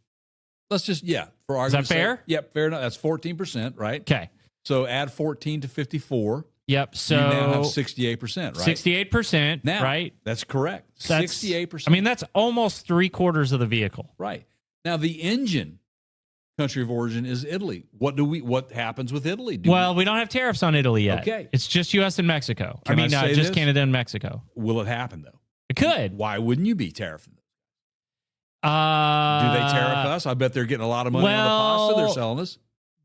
Let's just, for argument's Is that fair? sake. Yep, fair enough. That's 14%, right? Okay. So add 14 to 54. Yep. So you now have 68%, right? 68%, now, right? That's correct. That's, 68%. I mean, that's almost 3/4 of the vehicle. Right. Now, the engine country of origin is Italy. What happens with Italy? We don't have tariffs on Italy yet. Okay. It's just U.S. and Mexico. Can I say just this? Canada and Mexico. Will it happen, though? It could. Why wouldn't you be tariffing? Do they tariff us? I bet they're getting a lot of money on the pasta they're selling us.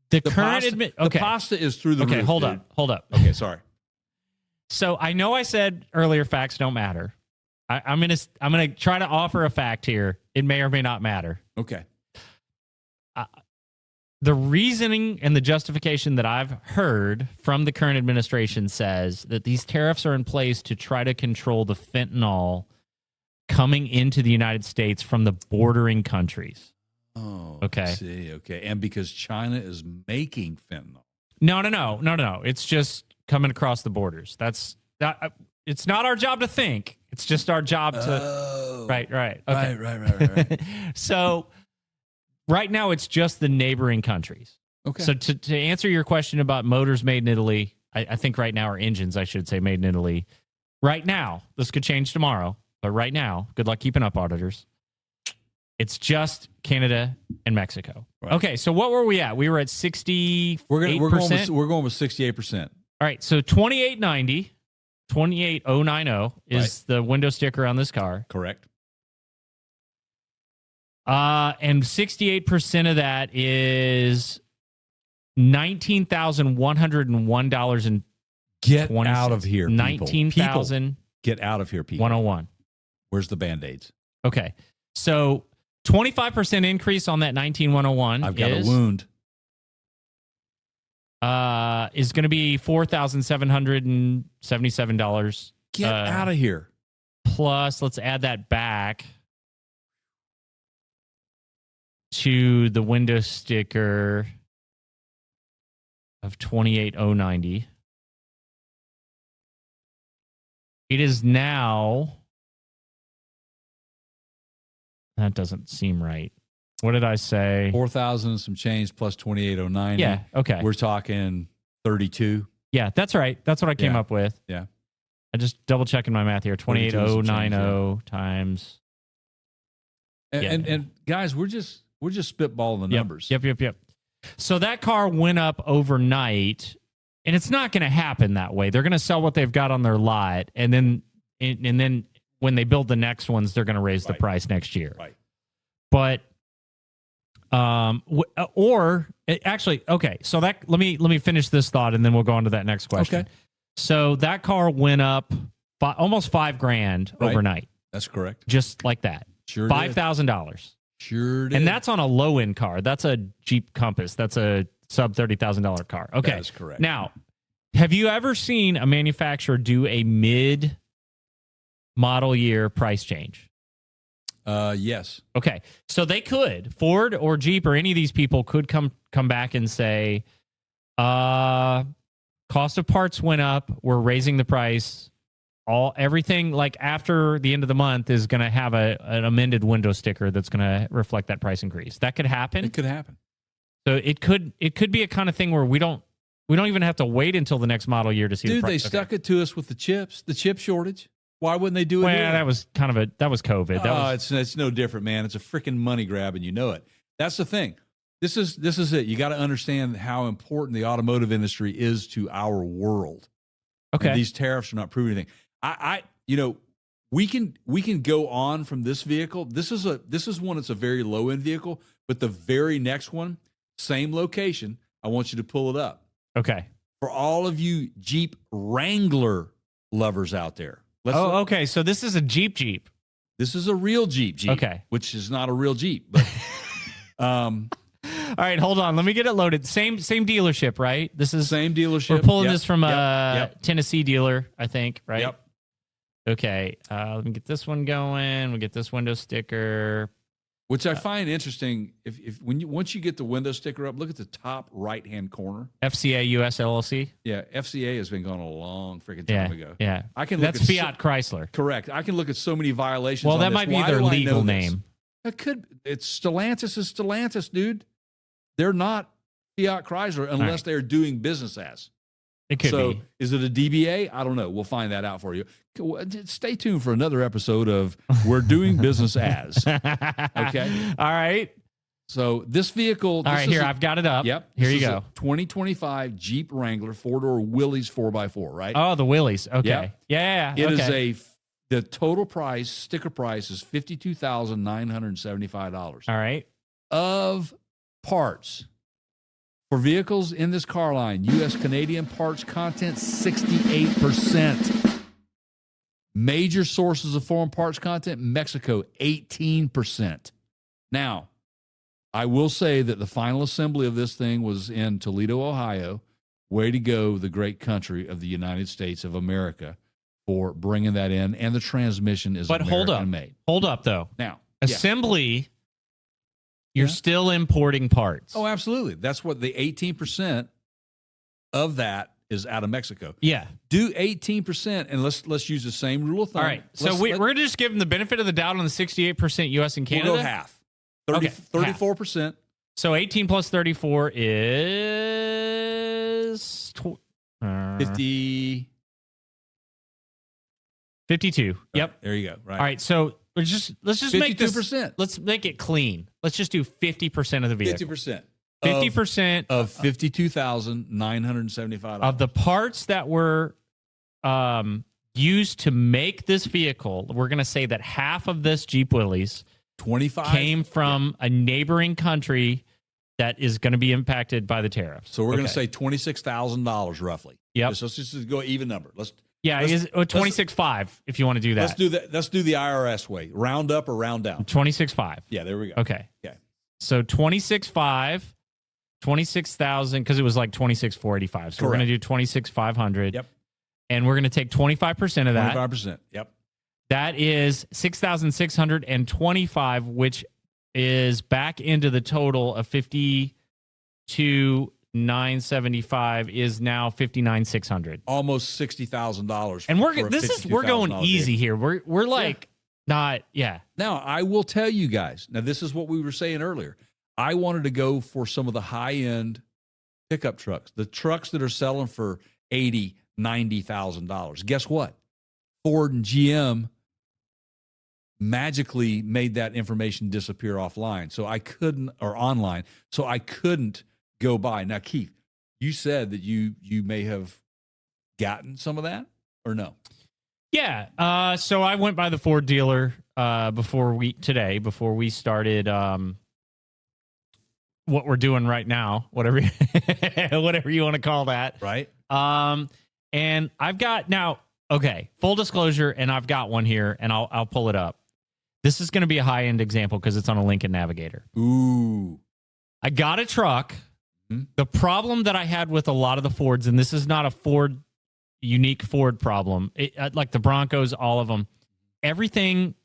The current the pasta is through the roof. Okay, hold dude. up. Okay, sorry. So I know I said earlier facts don't matter. I'm gonna try to offer a fact here. It may or may not matter. Okay. The reasoning and the justification that I've heard from the current administration says that these tariffs are in place to try to control the fentanyl coming into the United States from the bordering countries. Oh, okay. I see, okay. And because China is making fentanyl. No. It's just coming across the borders. It's not our job to think. It's just our job to. Right. Okay. Right. So right now, it's just the neighboring countries. Okay. So to answer your question about motors made in Italy, I think right now, or engines, I should say, made in Italy. Right now, this could change tomorrow, but right now, good luck keeping up, auditors. It's just Canada and Mexico. Right. Okay, so what were we at? We were at 68%. We're going with 68%. All right, so 28090 is the window sticker on this car. Correct. And 68% of that is $19,101 and get out of here, people. 19,000. Get out of here, people. 101. Where's the Band-Aids? Okay, so 25% increase on that 19,101. I've got a wound. Is going to be $4,777. Get out of here. Plus, let's add that back to the window sticker of 28,090. It is now. That doesn't seem right. What did I say? 4,000 and some change plus 28,090. Yeah. Okay. We're talking 32. Yeah, that's right. That's what I came up with. Yeah. I just double checking my math here. 28,090 times. And guys, we're just spitballing the numbers. Yep. So that car went up overnight, and it's not going to happen that way. They're going to sell what they've got on their lot, and then when they build the next ones, they're going to raise the price next year. Right. But actually, okay. So that let me finish this thought, and then we'll go on to that next question. Okay. So that car went up almost $5,000 overnight. That's correct. Just like that. Sure. $5,000. Sure did. And that's on a low end car. That's a Jeep Compass. That's a sub $30,000 car. Okay. That is correct. Now, have you ever seen a manufacturer do a mid model year price change? Yes. Okay. So they could, Ford or Jeep or any of these people could come back and say, cost of parts went up. We're raising the price. Everything like after the end of the month is going to have an amended window sticker that's going to reflect that price increase. That could happen. It could happen. So it could be a kind of thing where we don't even have to wait until the next model year to see the price. Dude, they stuck it to us with the chip shortage. Why wouldn't they do it? Well, here? that was COVID. It's no different, man. It's a freaking money grab, and you know it. That's the thing. This is it. You got to understand how important the automotive industry is to our world. Okay. And these tariffs are not proving anything. We can go on from this vehicle. This is one that's a very low end vehicle, but the very next one, same location. I want you to pull it up. Okay. For all of you Jeep Wrangler lovers out there. Okay. So this is a Jeep. This is a real Jeep. Okay. Which is not a real Jeep, but all right, hold on. Let me get it loaded. Same dealership, right? This is same dealership. We're pulling Yep. this from a Yep. Tennessee dealer, I think, right? Yep. Okay. Let me get this one going. We'll get this window sticker. Which I find interesting. Once you get the window sticker up, look at the top right hand corner. FCA US LLC. Yeah, FCA has been gone a long freaking time ago. Yeah. I can. That's look at Fiat Chrysler. correct. I can look at so many violations. Well, on that this. might be Why their do I know legal this? name. It could. It's Stellantis. Is Stellantis, dude? They're not Fiat Chrysler unless they're doing business as. It could be. Is it a DBA? I don't know. We'll find that out for you. Stay tuned for another episode of We're Doing Business As. Okay. All right. So this vehicle. All right. Here, I've got it up. Yep. Here this you is go. a 2025 Jeep Wrangler 4-door Willys 4x4. Right. Oh, the Willys. Okay. Yep. Yeah. It okay. is the total price, sticker price is $52,975. All right. Of parts for vehicles in this car line, U.S. Canadian parts content 68%. Major sources of foreign parts content, Mexico 18%. Now, I will say that the final assembly of this thing was in Toledo, Ohio. Way to go, the great country of the United States of America, for bringing that in. And the transmission is American made. Hold up, though. Now, assembly, you're still importing parts. Oh, absolutely. That's what the 18% of that is out of Mexico. Yeah. Do 18%, and let's use the same rule of thumb. All right. So we're going to just give them the benefit of the doubt on the 68% U.S. and Canada. We'll go half. 34%. So 18 plus 34 is 50. 52. Yep. There you go. Right. All right. So let's just make this. 52%. Let's make it clean. Let's just do 50% of the vehicle. 50%. 50% of $52,975 of the parts that were used to make this vehicle. We're going to say that half of this Jeep Willys 25 came from a neighboring country that is going to be impacted by the tariffs. So we're going to say $26,000 roughly. Yep. Let's just go even number. Let's 26.5 if you want to do that. Let's do that. Let's do the IRS way. Round up or round down. 26.5. Yeah, there we go. Okay. Okay. So 26.5, 26,000 because it was like 26,485. So we're going to do 26,500. Yep. And we're going to take 25% of that. 25%. Yep. That is 6,625, which is back into the total of 52,975 is now 59,600. Almost $60,000. And we're going easy here. We're like not. Now, I will tell you guys. Now, this is what we were saying earlier. I wanted to go for some of the high-end pickup trucks, the trucks that are selling for $80,000, $90,000. Guess what? Ford and GM magically made that information disappear offline. So I couldn't, or online. So I couldn't go buy. Now, Keith, you said that you may have gotten some of that or no? Yeah. So I went by the Ford dealer before we started what we're doing right now, whatever you want to call that. Right. And I've got now, okay, full disclosure, and I've got one here, and I'll pull it up. This is going to be a high-end example because it's on a Lincoln Navigator. Ooh. I got a truck. Mm-hmm. The problem that I had with a lot of the Fords, and this is not a unique Ford problem, like the Broncos, all of them, everything,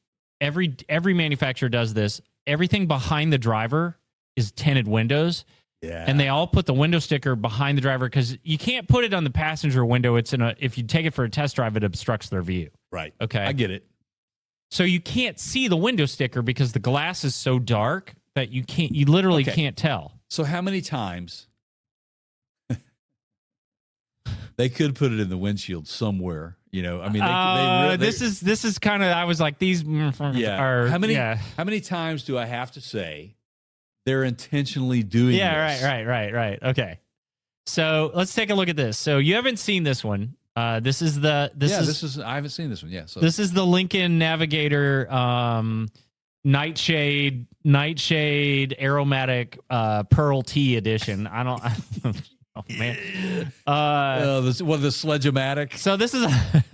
every manufacturer does this. Everything behind the driver is tinted windows. Yeah. And they all put the window sticker behind the driver because you can't put it on the passenger window. If you take it for a test drive, it obstructs their view. Right. Okay. I get it. So you can't see the window sticker because the glass is so dark that you literally can't tell. So how many times they could put it in the windshield somewhere, you know? I mean, this is kind of, I was like, these yeah. are, How many times do I have to say They're intentionally doing Yeah, this. right. Okay. So let's take a look at this. So you haven't seen this one. This is I haven't seen this one. Yeah. So this is the Lincoln Navigator Nightshade Aromatic Pearl Tea Edition. I don't oh man. the Sledge-O-Matic. So this is a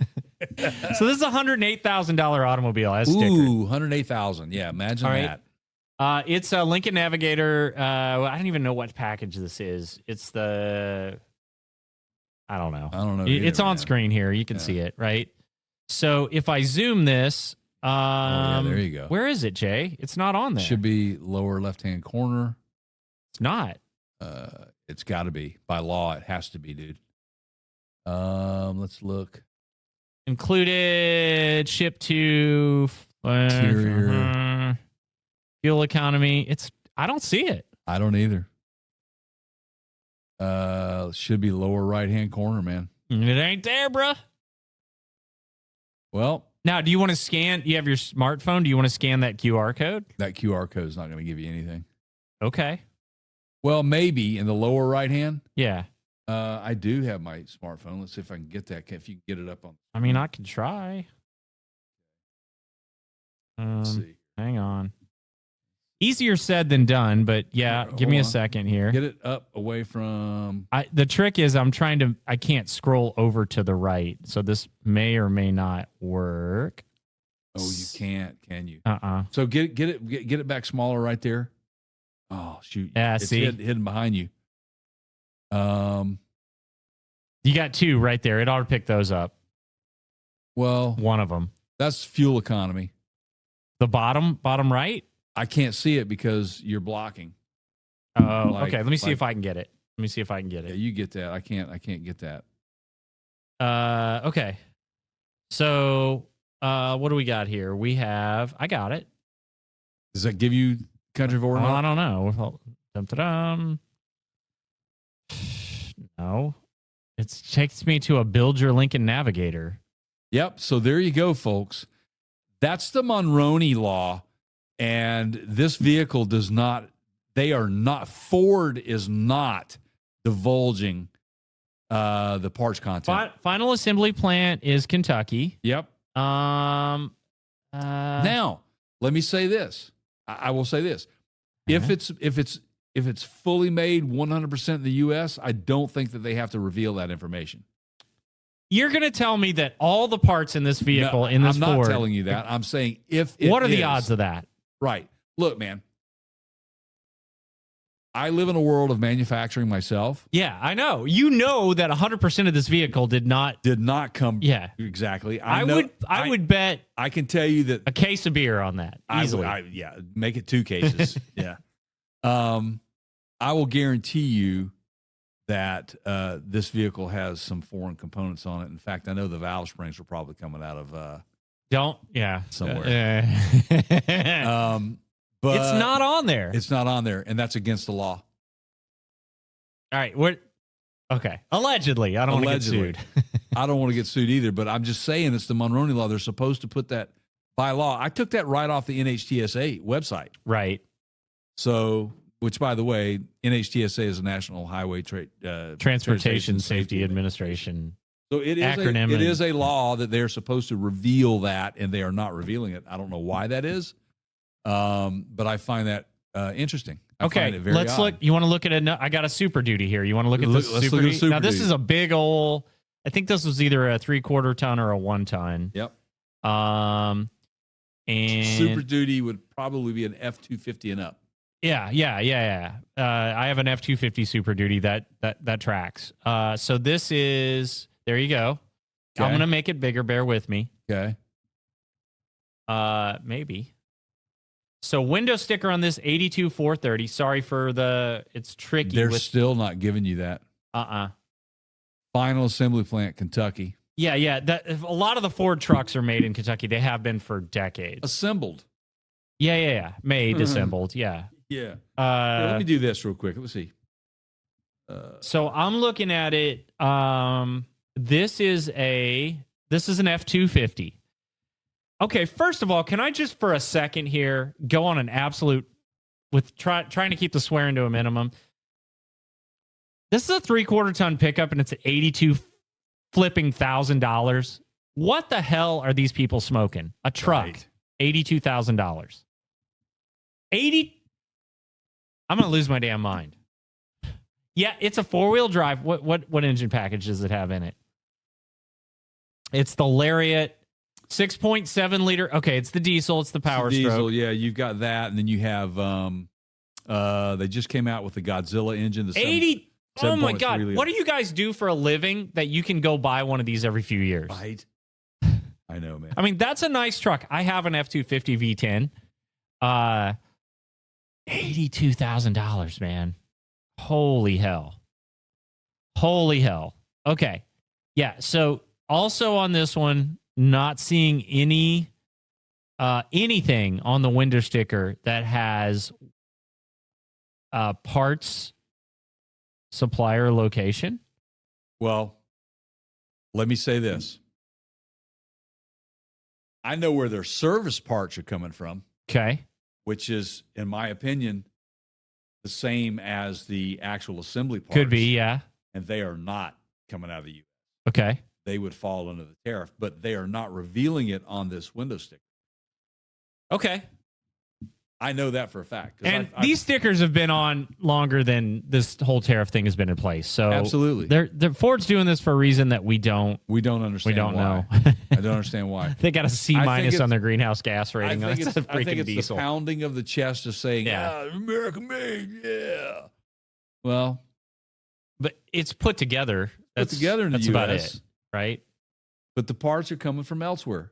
$108,000 automobile as sticker. Ooh, 108,000. Yeah, imagine All right. that. It's a Lincoln Navigator. I don't even know what package this is. It's I don't know. It's either, on man. screen here. You can see it, right? So if I zoom this, there you go. Where is it, Jay? It's not on there. Should be lower left-hand corner. It's not. It's got to be. By law, it has to be, dude. Let's look. Included, ship to Interior. Fuel economy. I don't see it. I don't either. Should be lower right-hand corner, man. It ain't there, bruh. Well, now, do you want to scan? You have your smartphone. Do you want to scan that QR code? that QR code is not going to give you anything. Okay. Well, maybe in the lower right-hand. Yeah. I do have my smartphone. Let's see if I can get that. If you can get it up on. I mean, I can try. Let's see. Hang on. Easier said than done, but yeah, Here, give me a hold on. second here. Get it up away from. The trick is I can't scroll over to the right, so this may or may not work. Oh, you can't, can you? So get it back smaller right there. Oh shoot! Yeah, it's see? hidden behind you. You got two right there. It ought to pick those up. Well, One of them. that's fuel economy. The bottom right? I can't see it because you're blocking. Oh, Like- okay. Let me see like- if I can get it. Let me see if I can get Yeah, it. you get that. I can't get that. Okay. So, what do we got here? I got it. Does that give you country of origin? Well, I don't know. Dum-da-dum. No. It takes me to a Build Your Lincoln Navigator. Yep. So there you go, folks. That's the Monroney law. And this vehicle does not, Ford is not divulging the parts content. Final assembly plant is Kentucky. Yep. Now, let me say this. I will say this. If it's fully made 100% in the U.S., I don't think that they have to reveal that information. You're going to tell me that all the parts in this vehicle, in this I'm Ford... not telling you that. I'm saying if it What are the is- odds of that? Right. Look, man. I live in a world of manufacturing myself. Yeah, I know. You know that 100% of this vehicle did not... Did not come. Yeah. Exactly. I would bet I can tell you that a case of beer on that easily. make it 2 cases. Yeah. I will guarantee you that this vehicle has some foreign components on it. In fact, I know the valve springs were probably coming out of somewhere. but It's not on there. It's not on there, and that's against the law. All right. Okay. Allegedly. I don't want to get sued. I don't want to get sued either, but I'm just saying it's the Monroney law. They're supposed to put that by law. I took that right off the NHTSA website. Right. So, which, by the way, NHTSA is the National Highway Transportation Safety Administration. So it is acronym. It is a law that they're supposed to reveal that, and they are not revealing it. I don't know why that is, but I find that interesting. I find it very let's odd. look. You want to look at I got a Super Duty here. You want to look at Let's this look Super at the Duty? Super Now, this Duty. is a big old, I think this was either a 3/4 ton or a 1 ton. Yep. And Super Duty would probably be an F-250 and up. Yeah. I have an F-250 Super Duty that tracks. So this is, there you go. Okay. I'm going to make it bigger. Bear with me. Okay. Maybe. So window sticker on this 82,430. Sorry for it's tricky. They're still not giving you that. Final assembly plant, Kentucky. Yeah. A lot of the Ford trucks are made in Kentucky. They have been for decades. Assembled. Yeah. Made, assembled. Yeah. Yeah. Here, let me do this real quick. Let's see. So I'm looking at it. This is an F-250. Okay, first of all, can I just for a second here go on an absolute with trying to keep the swearing to a minimum. This is a 3/4 ton pickup, and it's at $82,000. What the hell are these people smoking? A truck, Right. $82,000. 80. I'm gonna lose my damn mind. Yeah, it's a 4-wheel drive. What engine package does it have in it? It's the Lariat 6.7 liter. Okay, it's the diesel. It's the Power diesel, Stroke. yeah, you've got that, and then you have they just came out with the Godzilla engine. The 80. Oh my 7.3 God! liter. What do you guys do for a living that you can go buy one of these every few years? Right. I know, man. I mean, that's a nice truck. I have an F-250 V10. $82,000, man. Holy hell. Holy hell. Okay. Yeah. So also on this one, not seeing anything on the window sticker that has parts supplier location. Well, let me say this. I know where their service parts are coming from, Okay. which is, in my opinion, the same as the actual assembly parts. Could be, yeah. And they are not coming out of the U.S. Okay. They would fall under the tariff, but they are not revealing it on this window sticker. Okay. I know that for a fact. 'Cause And I've- these stickers have been on longer than this whole tariff thing has been in place. So Absolutely. they're Ford's doing this for a reason that we don't understand. we don't why. know. I don't understand why. They got a C I think minus it's- on their greenhouse gas I rating. think That's it's, a I think freaking it's diesel. the pounding of the chest of saying, Yeah. American made, yeah. Well, But it's put together. put together in the that's U.S., about it, right? but the parts are coming from elsewhere.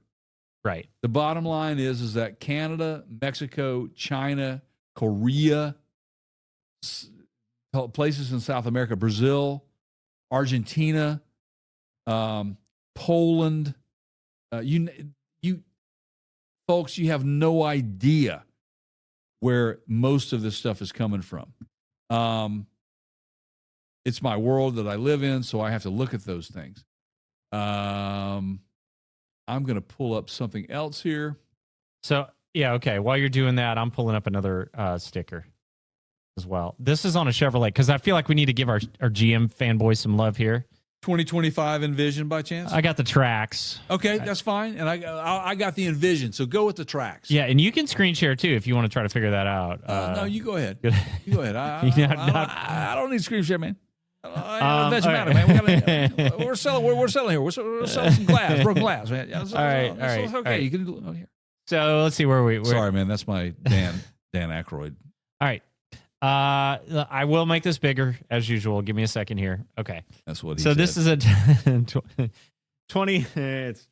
Right. The bottom line is that Canada, Mexico, China, Korea, places in South America, Brazil, Argentina, Poland, you folks, you have no idea where most of this stuff is coming from. It's my world that I live in, so I have to look at those things. I'm going to pull up something else here. So yeah, okay. While you're doing that, I'm pulling up another sticker as well. This is on a Chevrolet because I feel like we need to give our GM fanboys some love here. 2025 Envision by chance? I got the tracks. Okay, that's fine. And I got the Envision, so go with the tracks. Yeah, and you can screen share too if you want to try to figure that out. No, you go ahead. good. You go ahead. I don't need screen share, man. Vegemite, man. We're selling here. We're selling some glass, broken glass, man. Yeah, all right. Okay, All right. you can do it here. So let's see where we're Sorry, man. That's my Dan Aykroyd. All right. I will make this bigger as usual. Give me a second here. Okay. That's what he So said. this is a 20. It's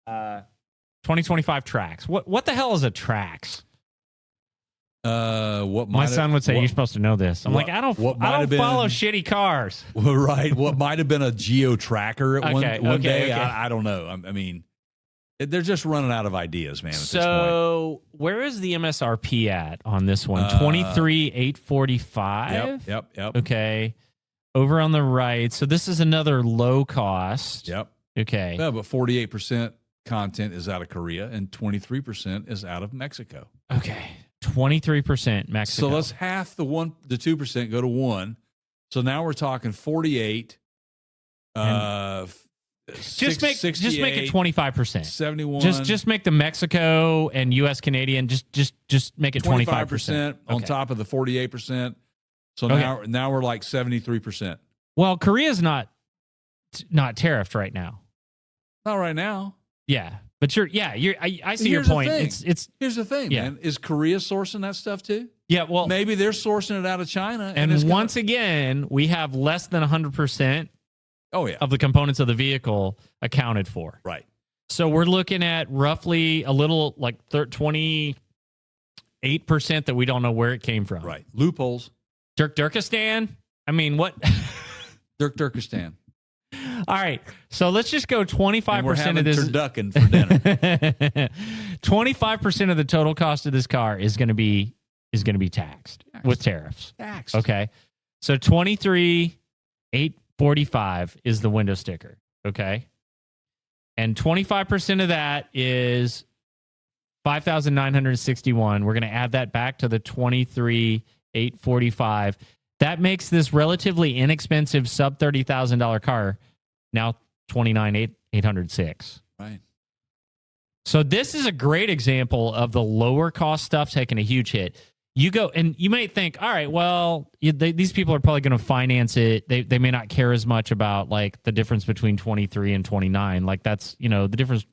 2025 tracks. What the hell is a tracks? What My son would say you're supposed to know this. I'm what- like, I don't what might follow have been- shitty cars. Well, right. What might have been a geo tracker at one Okay, day. okay. I don't know. I mean, they're just running out of ideas, man. At this point. So where is the MSRP at on this one? 23,845. Yep. Okay. Over on the right. So this is another low cost. Yep. Okay. Yeah, but 48% content is out of Korea and 23% is out of Mexico. Okay. 23% Mexico. So let's half the 2% go to 1. So now we're talking 48. Just make it 25%. 71. Just make the Mexico and US Canadian just make it 25% on Okay. top of the 48%. So Okay. now we're like 73%. Well, Korea's not tariffed right now. Not right now. Yeah. But I see your Here's the point. thing. It's Here's the thing, Yeah. man. Is Korea sourcing that stuff too? yeah, well, Maybe they're sourcing it out of China. and it's once again, we have less than 100% oh yeah, of the components of the vehicle accounted for. right. So we're looking at roughly a little like 28% that we don't know where it came from. Right. Loopholes. Turkestan? I mean, what? Turkestan. All right. So let's just go 25% And we're having of this. turducken for dinner. 25% of the total cost of this car is going to be taxed with tariffs. Taxed. Okay. So 23,845 is the window sticker. Okay. And 25% of that is $5,961. We're going to add that back to the $23,845. That makes this relatively inexpensive sub $30,000 car now $29,806. Right. So this is a great example of the lower cost stuff taking a huge hit. You go and you might think, all right, well, these people are probably going to finance it. They may not care as much about like the difference between 23 and 29. Like that's, the difference.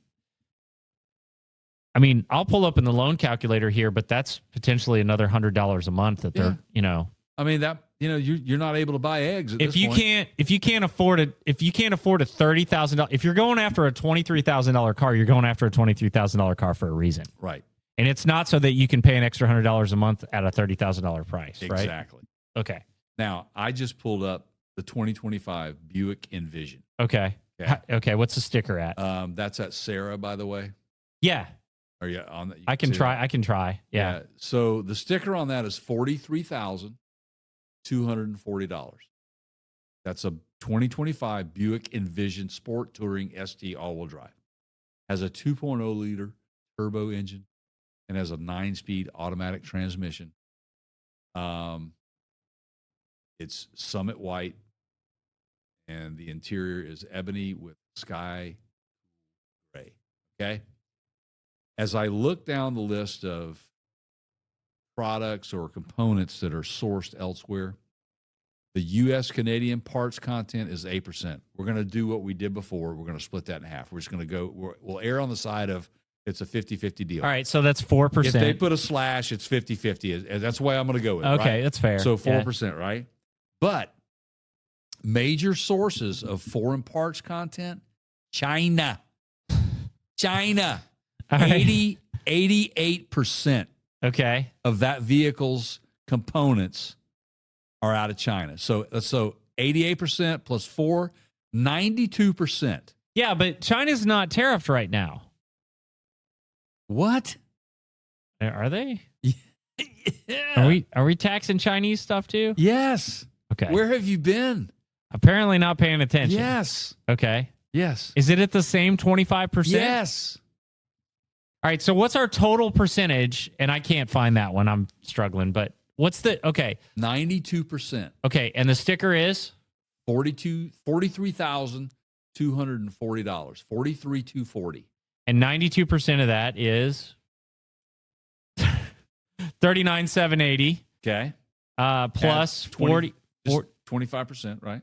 I mean, I'll pull up in the loan calculator here, but that's potentially another $100 a month that they're, I mean that you're not able to buy eggs at if this point. If you can't afford a $30,000, if you're going after a $23,000 car, you're going after a $23,000 car for a reason, Right. and it's not so that you can pay an extra $100 a month at a $30,000 price, right? Exactly. Okay. Now I just pulled up the 2025 Buick Envision. Okay. Okay. What's the sticker at? That's at Sarah, by the way. Yeah. Are you on that? I can try. Yeah. So the sticker on that is $43,240. That's a 2025 Buick Envision Sport Touring ST all-wheel drive. Has a 2.0 liter turbo engine and has a 9-speed automatic transmission. It's Summit white, and the interior is ebony with sky gray. Okay. As I look down the list of products or components that are sourced elsewhere, the U.S. Canadian parts content is 8%. We're going to do what we did before. We're going to split that in half. We're just going to we'll err on the side of it's a 50-50 deal. All right, so that's 4%. If they put a slash, it's 50-50. That's the way I'm going to go with it. Okay, right? that's fair. So 4%, right? But major sources of foreign parts content, China. All right. 88% Okay. of that vehicle's components are out of China. So 88% plus 4, 92%. Yeah, but China's not tariffed right now. What? Are they? Yeah. Are we taxing Chinese stuff too? Yes. Okay. Where have you been? Apparently not paying attention. Yes. Okay. Yes. Is it at the same 25%? Yes. All right, so what's our total percentage? And I can't find that one. I'm struggling, but what's the 92%. Okay, and the sticker is $43,240. $43,240. and 92% of that is 39,780. Okay. Plus 20, 25%, right?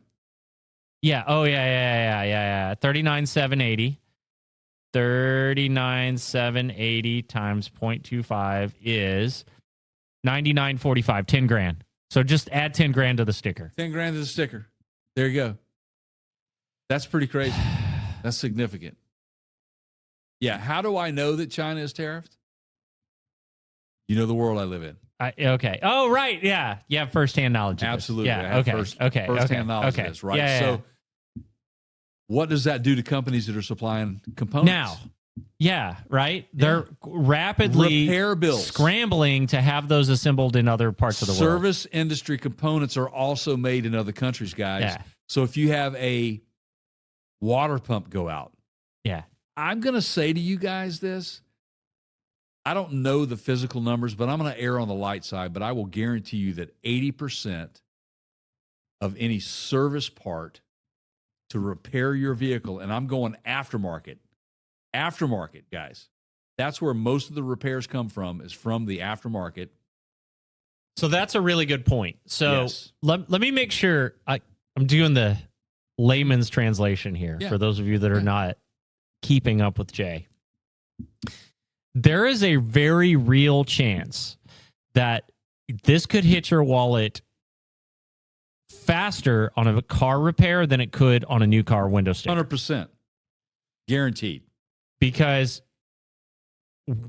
Yeah. Oh, yeah. 39,780. 39,780 times 0.25 is 99.45. 10 grand. So just add 10 grand to the sticker. 10 grand to the sticker. There you go. That's pretty crazy. That's significant. Yeah. How do I know that China is tariffed? You know the world I live in. Okay. Oh, right. Yeah. You have firsthand knowledge of this. Absolutely. Yeah. I have Okay. firsthand knowledge of this, right? Yeah. So what does that do to companies that are supplying components? Now, yeah, right? They're rapidly repair bills, scrambling to have those assembled in other parts of the world. Service industry components are also made in other countries, guys. Yeah. So if you have a water pump go out, yeah, I'm going to say to you guys this. I don't know the physical numbers, but I'm going to err on the light side, but I will guarantee you that 80% of any service part to repair your vehicle, and I'm going aftermarket, guys. That's where most of the repairs come from, is from the aftermarket. So that's a really good point. So Yes. let me make sure I'm doing the layman's translation here for those of you that are not keeping up with Jay. There is a very real chance that this could hit your wallet faster on a car repair than it could on a new car window sticker. 100%. Guaranteed. Because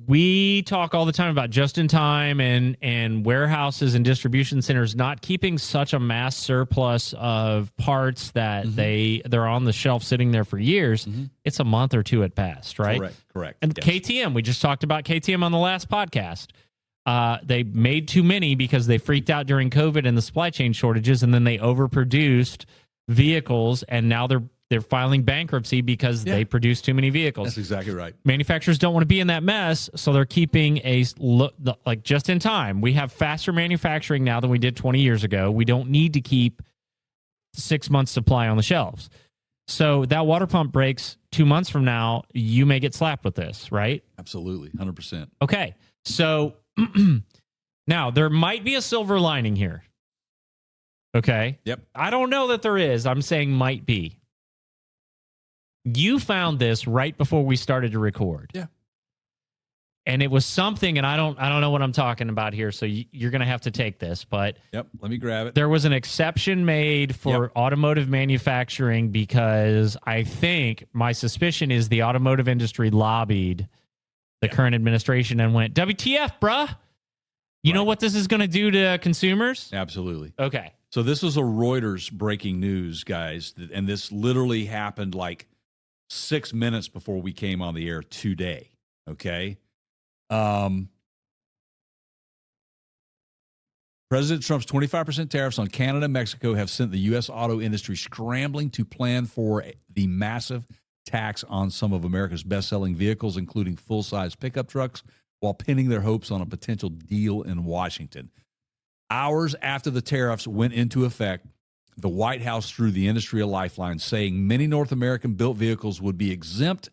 we talk all the time about just in time and warehouses and distribution centers not keeping such a mass surplus of parts that they're on the shelf sitting there for years. It's a month or two at best, right? Correct. And Yes. KTM, we just talked about KTM on the last podcast. They made too many because they freaked out during COVID and the supply chain shortages, and then they overproduced vehicles, and now they're filing bankruptcy because they produce too many vehicles. That's exactly right. Manufacturers don't want to be in that mess, so they're keeping like just in time. We have faster manufacturing now than we did 20 years ago. We don't need to keep 6 months supply on the shelves. So that water pump breaks 2 months from now, you may get slapped with this, right? Absolutely, 100%. Okay, so now there might be a silver lining here. Okay? Yep. I don't know that there is. I'm saying might be. You found this right before we started to record. Yeah. And it was something, and I don't know what I'm talking about here, so you're going to have to take this, but Yep, let me grab it. there was an exception made for automotive manufacturing because I think my suspicion is the automotive industry lobbied the current administration and went, WTF, bruh? You know what this is going to do to consumers? Absolutely. Okay. So this was a Reuters breaking news, guys, and this literally happened like 6 minutes before we came on the air today, okay? President Trump's 25% tariffs on Canada and Mexico have sent the U.S. auto industry scrambling to plan for the massive tax on some of America's best-selling vehicles, including full-size pickup trucks, while pinning their hopes on a potential deal in Washington. Hours after the tariffs went into effect, the White House threw the industry a lifeline, saying many North American-built vehicles would be exempt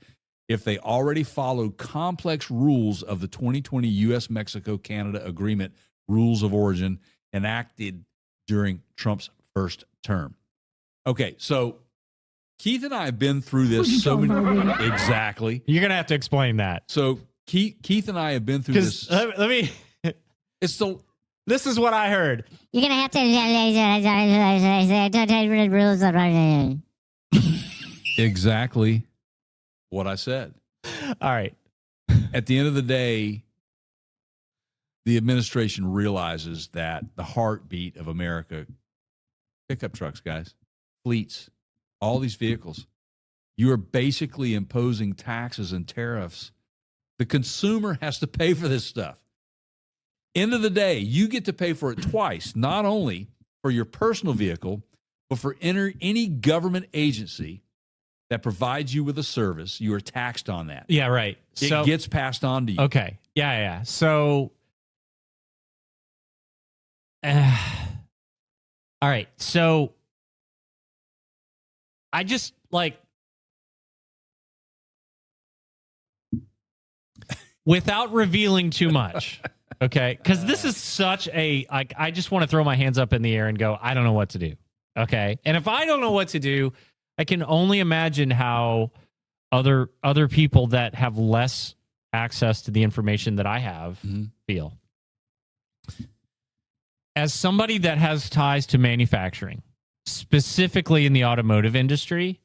if they already followed complex rules of the 2020 U.S.-Mexico-Canada Agreement Rules of Origin enacted during Trump's first term. Okay, so Keith and I have been through this so many... Exactly. You're going to have to explain that. So Keith and I have been through this... Let me... It's the... This is what I heard. You're going to have to rules of Exactly what I said. All right. At the end of the day, the administration realizes that the heartbeat of America, pickup trucks, guys, fleets, all these vehicles, you are basically imposing taxes and tariffs. The consumer has to pay for this stuff. End of the day, you get to pay for it twice, not only for your personal vehicle, but for any government agency that provides you with a service. You are taxed on that. Yeah, right. It gets passed on to you. Okay. Yeah. So, all right. So, I just without revealing too much, okay? Because this is such a, I just want to throw my hands up in the air and go, I don't know what to do, okay? And if I don't know what to do, I can only imagine how other people that have less access to the information that I have feel. As somebody that has ties to manufacturing, specifically in the automotive industry,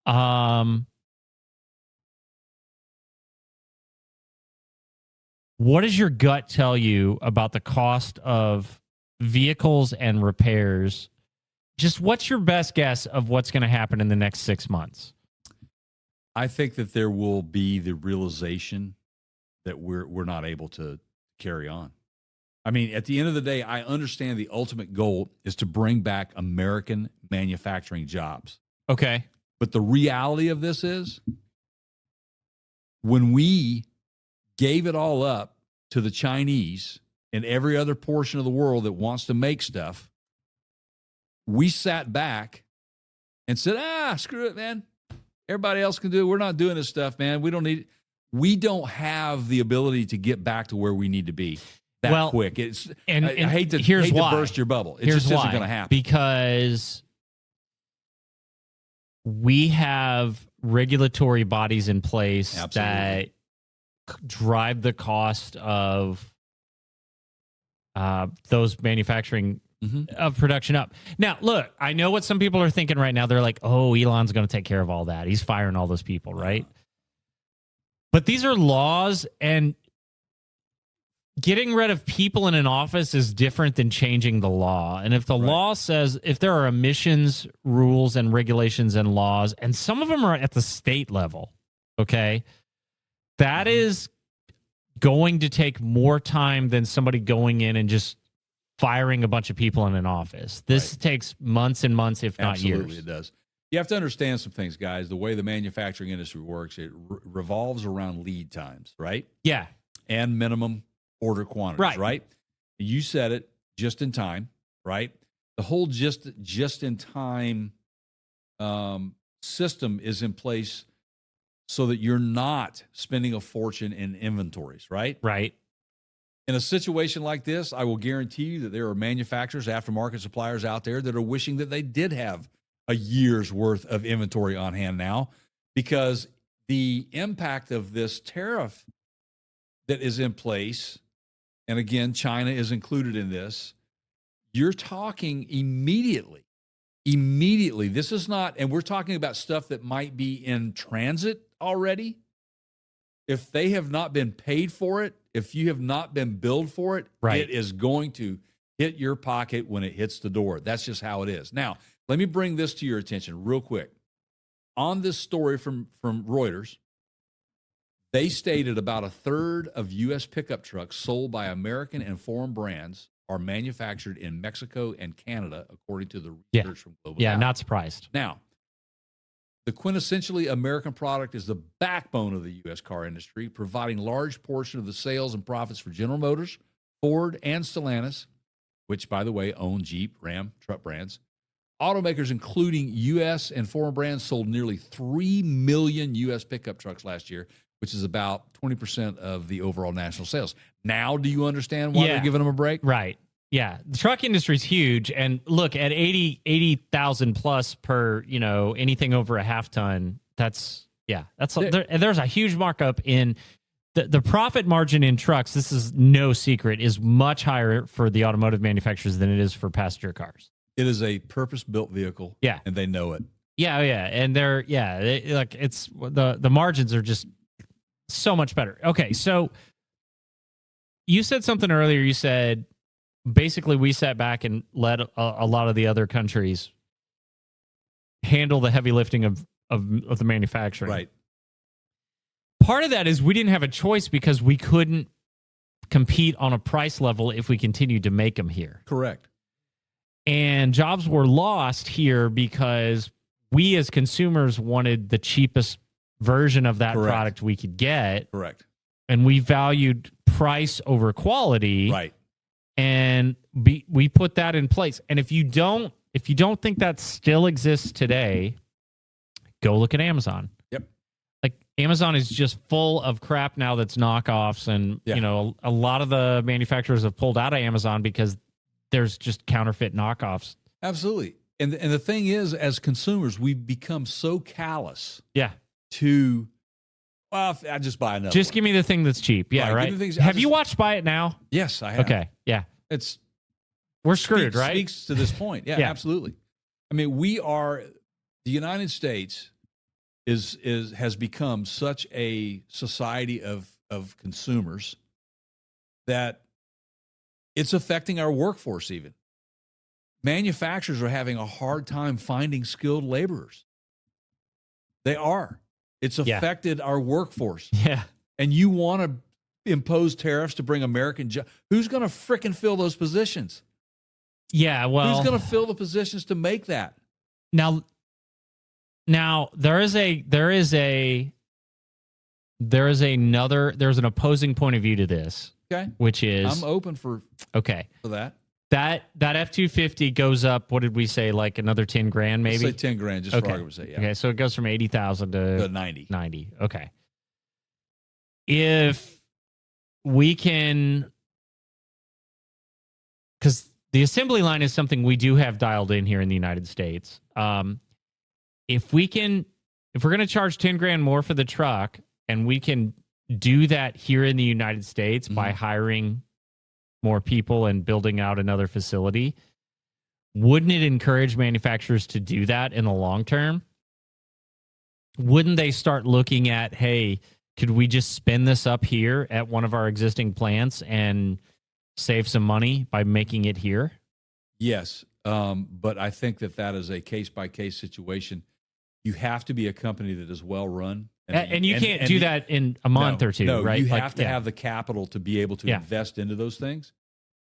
what does your gut tell you about the cost of vehicles and repairs? Just what's your best guess of what's going to happen in the next 6 months? I think that there will be the realization that we're not able to carry on. I mean, at the end of the day, I understand the ultimate goal is to bring back American manufacturing jobs. Okay. But the reality of this is when we gave it all up to the Chinese and every other portion of the world that wants to make stuff, we sat back and said, screw it, man. Everybody else can do it. We're not doing this stuff, man. We don't have the ability to get back to where we need to be that quick. I hate to burst your bubble. It just isn't going to happen. Because we have regulatory bodies in place that drive the cost of those manufacturing of production up. Now, look, I know what some people are thinking right now. They're like, oh, Elon's going to take care of all that. He's firing all those people, right? But these are laws, and getting rid of people in an office is different than changing the law. And if the law says, if there are emissions rules and regulations and laws, and some of them are at the state level, okay, that is going to take more time than somebody going in and just firing a bunch of people in an office. This takes months and months, if not years. Absolutely, it does. You have to understand some things, guys. The way the manufacturing industry works, it revolves around lead times, right? Yeah. And minimum order quantities, Right. You said it, just in time, right? The whole just in time system is in place so that you're not spending a fortune in inventories, right? Right. In a situation like this, I will guarantee you that there are manufacturers, aftermarket suppliers out there that are wishing that they did have a year's worth of inventory on hand now, because the impact of this tariff that is in place, and again, China is included in this, you're talking immediately. This is not, and we're talking about stuff that might be in transit already. If they have not been paid for it, if you have not been billed for it, right, it is going to hit your pocket when it hits the door. That's just how it is. Now, let me bring this to your attention real quick. On this story from Reuters, they stated about a third of U.S. pickup trucks sold by American and foreign brands are manufactured in Mexico and Canada, according to the research from Global. Yeah, not surprised. Now, the quintessentially American product is the backbone of the U.S. car industry, providing large portion of the sales and profits for General Motors, Ford, and Stellantis, which, by the way, own Jeep, Ram, truck brands. Automakers, including U.S. and foreign brands, sold nearly 3 million U.S. pickup trucks last year, which is about 20% of the overall national sales. Now, do you understand why they're giving them a break? Right. Yeah. The truck industry is huge. And look, at 80,000 plus per, anything over a half ton, there's a huge markup in the profit margin in trucks. This is no secret, is much higher for the automotive manufacturers than it is for passenger cars. It is a purpose-built vehicle. Yeah. And they know it. Yeah. Yeah. And it's the margins are just so much better. Okay. So you said something earlier. You said, basically, we sat back and let a lot of the other countries handle the heavy lifting of the manufacturing. Right. Part of that is we didn't have a choice because we couldn't compete on a price level if we continued to make them here. Correct. And jobs were lost here because we as consumers wanted the cheapest version of that product we could get. Correct. And we valued price over quality. Right. And we put that in place. And if you don't think that still exists today, go look at Amazon. Yep. Like, Amazon is just full of crap now that's knockoffs, and a lot of the manufacturers have pulled out of Amazon because there's just counterfeit knockoffs. Absolutely. And the thing is, as consumers, we've become so callous. Yeah. To, well, I just buy another. Just one. give me the thing that's cheap. Yeah, right. Have you watched Buy It Now? Yes, I have. Okay, yeah. We're screwed, right? Speaks to this point. Yeah, absolutely. I mean, the United States has become such a society of consumers that it's affecting our workforce even. Manufacturers are having a hard time finding skilled laborers. They are. It's affected our workforce. Yeah. And you want to impose tariffs to bring American jobs. Who's going to frickin' fill those positions? Yeah, well. Who's going to fill the positions to make that? Now there's an opposing point of view to this. Okay. Which is, I'm open for that. That F-250 goes up, what did we say, like another 10 grand maybe? Let's say 10 grand, just for argument's sake. Yeah. Okay, so it goes from 80,000 to 90. 90. Okay. If we can, because the assembly line is something we do have dialed in here in the United States. If we're going to charge 10 grand more for the truck, and we can do that here in the United States by hiring more people and building out another facility, wouldn't it encourage manufacturers to do that in the long term? Wouldn't they start looking at, hey, could we just spin this up here at one of our existing plants and save some money by making it here? Yes, but I think that is a case-by-case situation. You have to be a company that is well-run. And you can't do that in a month or two, right? You have to have the capital to be able to invest into those things.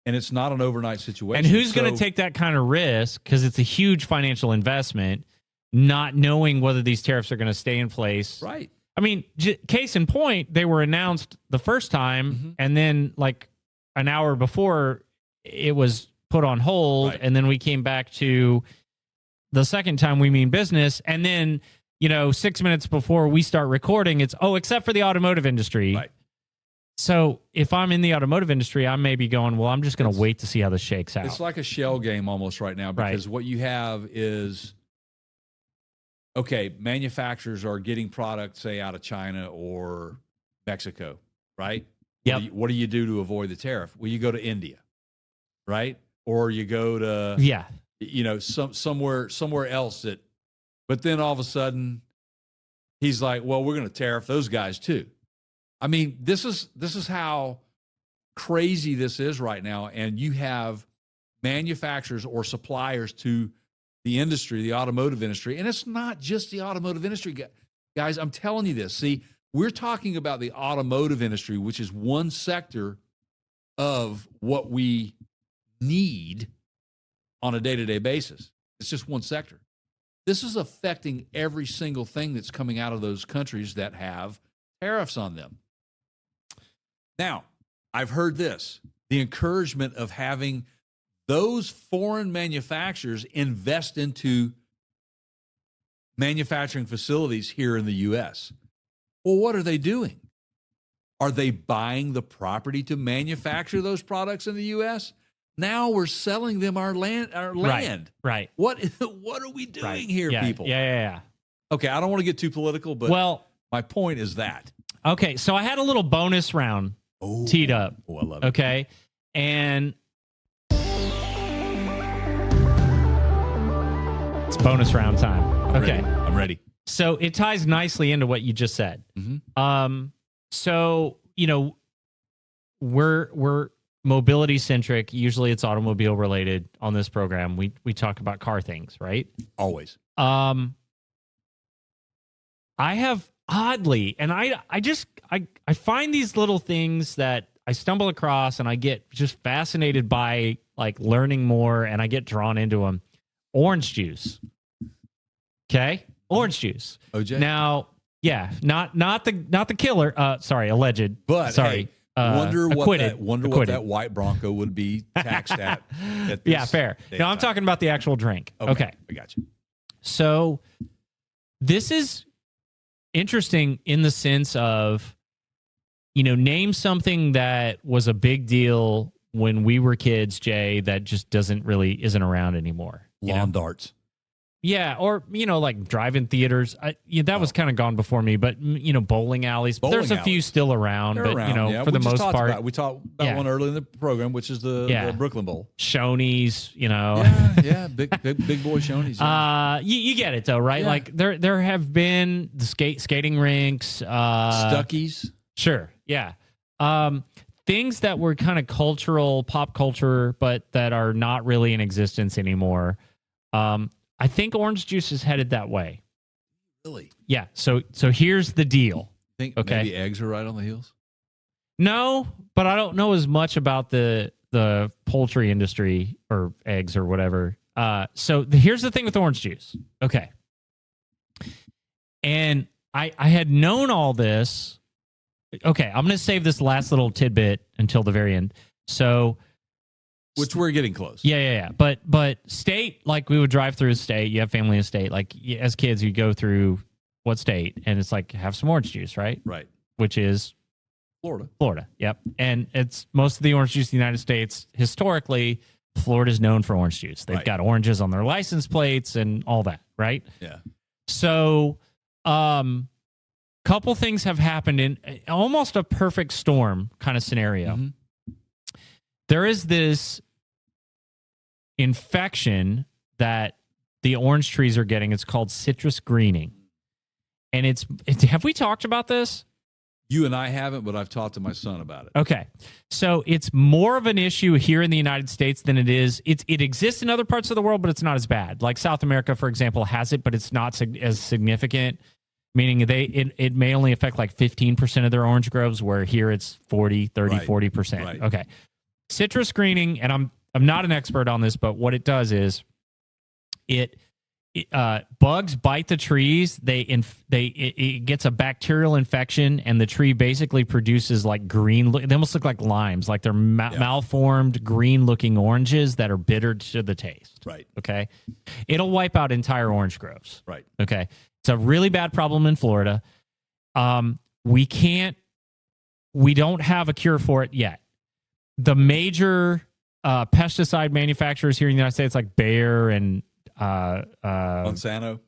And it's not an overnight situation. And who's going to take that kind of risk? Because it's a huge financial investment. not knowing whether these tariffs are going to stay in place. Right. I mean, case in point, they were announced the first time, and then like an hour before, it was put on hold, and then we came back to the second time we mean business, and then 6 minutes before we start recording, it's except for the automotive industry. Right. So if I'm in the automotive industry, I may be going, well, I'm just going to wait to see how this shakes out. It's like a shell game almost right now, because what you have is, okay, manufacturers are getting product, say, out of China or Mexico, right? Yep. What do you do to avoid the tariff? Well, you go to India, right? Or you go to somewhere else that, but then all of a sudden he's like, well, we're going to tariff those guys too. I mean, this is how crazy this is right now. And you have manufacturers or suppliers to the industry, the automotive industry. And it's not just the automotive industry, guys. I'm telling you this. See, we're talking about the automotive industry, which is one sector of what we need on a day-to-day basis. It's just one sector. This is affecting every single thing that's coming out of those countries that have tariffs on them. Now, I've heard this, the encouragement of having those foreign manufacturers invest into manufacturing facilities here in the U.S. Well, what are they doing? Are they buying the property to manufacture those products in the U.S.? Now we're selling them our land. Right. What are we doing here, people? Yeah. Okay, I don't want to get too political, but my point is that. Okay, so I had a little bonus round teed up. Oh, I love it. Okay, and it's bonus round time. I'm ready. So it ties nicely into what you just said. So we're mobility centric. Usually it's automobile related on this program. We talk about car things, right? Always. I have oddly, and I find these little things that I stumble across and I get just fascinated by, like learning more, and I get drawn into them. Orange juice. Okay? Orange juice. OJ? Now, yeah, not the killer. Sorry, alleged. But sorry. Wonder acquitted. what that white Bronco would be taxed at yeah, fair. No, I'm talking about the actual drink. Okay. I got you. So this is interesting in the sense of, name something that was a big deal when we were kids, Jay, that just isn't around anymore. Lawn darts. Yeah, or like drive-in theaters. That was kind of gone before me, but bowling alleys. There's a few still around, They're but around, for the most part, we talked about one early in the program, which is the Brooklyn Bowl. Shoney's, big boy Shoney's. You get it though, right? Yeah. Like there have been the skating rinks, Stuckies. Sure, yeah. Things that were kind of pop culture, but that are not really in existence anymore. I think orange juice is headed that way. Really? Yeah. So here's the deal. Think maybe eggs are right on the heels? No, but I don't know as much about the poultry industry or eggs or whatever. So here's the thing with orange juice. Okay. And I had known all this. Okay, I'm going to save this last little tidbit until the very end. So... Which we're getting close. Yeah. But state, like we would drive through a state. You have family in a state. Like as kids, you go through what state? And it's like, have some orange juice, right? Right. Which is Florida. Yep. And it's most of the orange juice in the United States. Historically, Florida's known for orange juice. They've got oranges on their license plates and all that, right? Yeah. So, couple things have happened in almost a perfect storm kind of scenario. There is this infection that the orange trees are getting. It's called citrus greening. And have we talked about this? You and I haven't, but I've talked to my son about it. Okay. So it's more of an issue here in the United States than it is. It exists in other parts of the world, but it's not as bad. Like South America, for example, has it, but it's not as significant, meaning it may only affect like 15% of their orange groves, where here it's 40, 30, 40%. Right. Okay. Citrus greening, and I'm not an expert on this, but what it does is it bugs bite the trees. It gets a bacterial infection, and the tree basically produces like green. They almost look like limes, like they're malformed green-looking oranges that are bitter to the taste. Right. Okay. It'll wipe out entire orange groves. Right. Okay. It's a really bad problem in Florida. We don't have a cure for it yet. The major pesticide manufacturers here in the United States, like Bayer and Monsanto.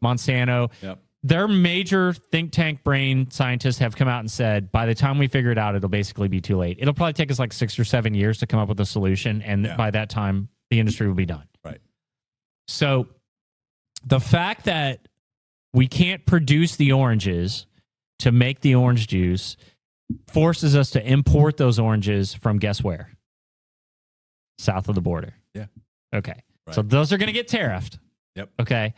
Yep. Their major think tank brain scientists have come out and said, by the time we figure it out, it'll basically be too late. It'll probably take us like 6 or 7 years to come up with a solution, and by that time, the industry will be done. Right. So the fact that we can't produce the oranges to make the orange juice forces us to import those oranges from guess where? South of the border. Yeah. Okay. Right. So those are going to get tariffed. Yep. Okay.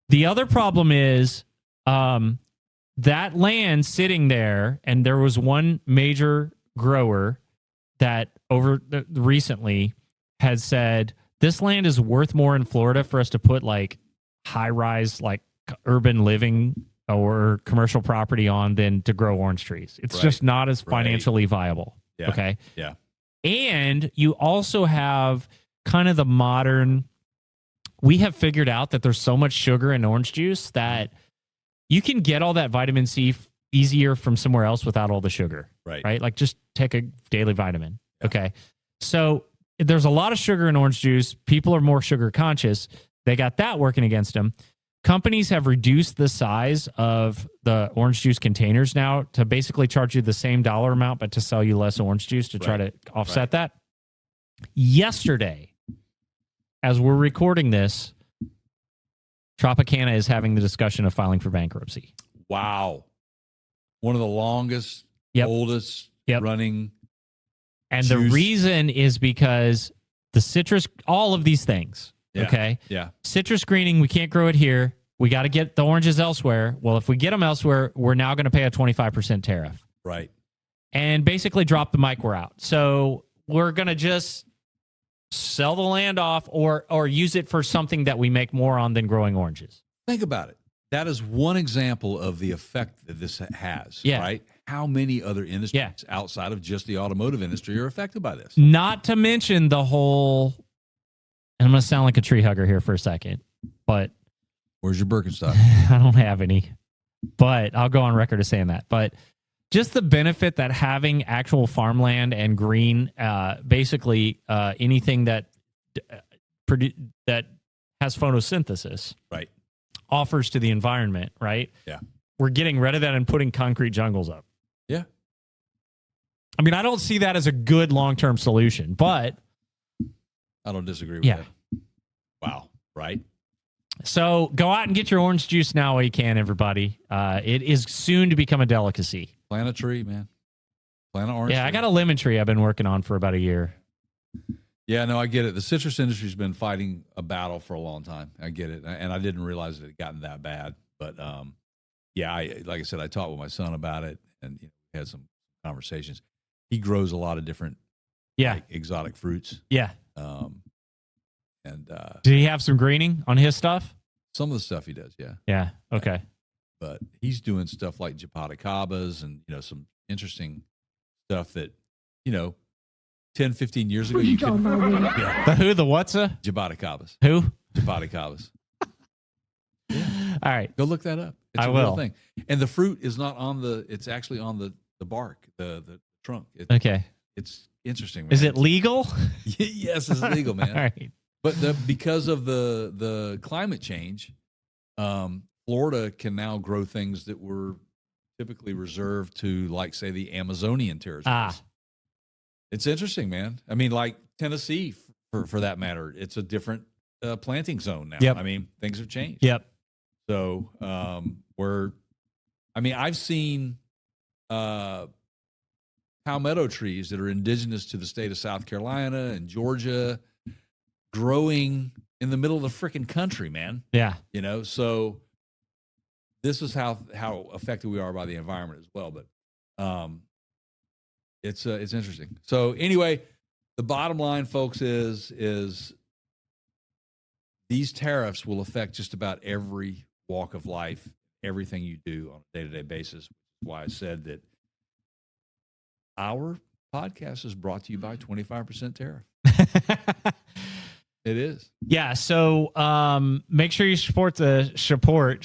The other problem is that land sitting there, and there was one major grower that recently had said, this land is worth more in Florida for us to put like high-rise, like urban living or commercial property on than to grow orange trees. It's just not as financially viable. Yeah. Okay. Yeah. And you also have kind of the modern, we have figured out that there's so much sugar in orange juice that you can get all that vitamin C easier from somewhere else without all the sugar. Right. Like just take a daily vitamin. Yeah. Okay. So there's a lot of sugar in orange juice. People are more sugar conscious. They got that working against them. Companies have reduced the size of the orange juice containers now to basically charge you the same dollar amount, but to sell you less orange juice to try to offset that. Yesterday, as we're recording this, Tropicana is having the discussion of filing for bankruptcy. Wow. One of the longest, oldest running. And juice. The reason is because the citrus, all of these things. Yeah. Okay. Yeah. Citrus greening, we can't grow it here. We got to get the oranges elsewhere. Well, if we get them elsewhere, we're now going to pay a 25% tariff. Right. And basically drop the mic, we're out. So we're going to just sell the land off or use it for something that we make more on than growing oranges. Think about it. That is one example of the effect that this has. Yeah. Right. How many other industries outside of just the automotive industry are affected by this? Not to mention the whole, and I'm going to sound like a tree hugger here for a second, but where's your Birkenstock? I don't have any, but I'll go on record as saying that. But just the benefit that having actual farmland and green, basically anything that has photosynthesis, right, offers to the environment, right? Yeah, we're getting rid of that and putting concrete jungles up. Yeah, I mean, I don't see that as a good long-term solution, but I don't disagree with that. Wow, right? So go out and get your orange juice now while you can, everybody. It is soon to become a delicacy. Plant a tree, man. Plant an orange tree. I got a lemon tree I've been working on for about a year. Yeah, no, I get it. The citrus industry's been fighting a battle for a long time. I get it. And I didn't realize it had gotten that bad. But, like I said, I talked with my son about it and had some conversations. He grows a lot of different exotic fruits. Yeah. And did he have some greening on his stuff? Some of the stuff he does, yeah. Yeah. Okay. But he's doing stuff like jaboticabas and some interesting stuff that 10, 15 years ago you couldn't. The who? The what's a jaboticabas? Who? Jaboticabas. Yeah. All right, go look that up. It's a real will. thing. And the fruit is not on the. It's actually on the bark, the trunk. Okay. It's interesting. Man. Is it legal? Yes, it's legal, man. All right. But because of the climate change, Florida can now grow things that were typically reserved to, like, say, the Amazonian territories. It's interesting, man. I mean, like Tennessee, for that matter, it's a different planting zone now. Yep. I mean, things have changed. Yep. So I've seen palmetto trees that are indigenous to the state of South Carolina and Georgia growing in the middle of the freaking country, man. Yeah. So this is how affected we are by the environment as well. But it's interesting. So anyway, the bottom line, folks, is these tariffs will affect just about every walk of life, everything you do on a day-to-day basis. That's why I said that our podcast is brought to you by 25% tariff. It is. Yeah. So make sure you support the support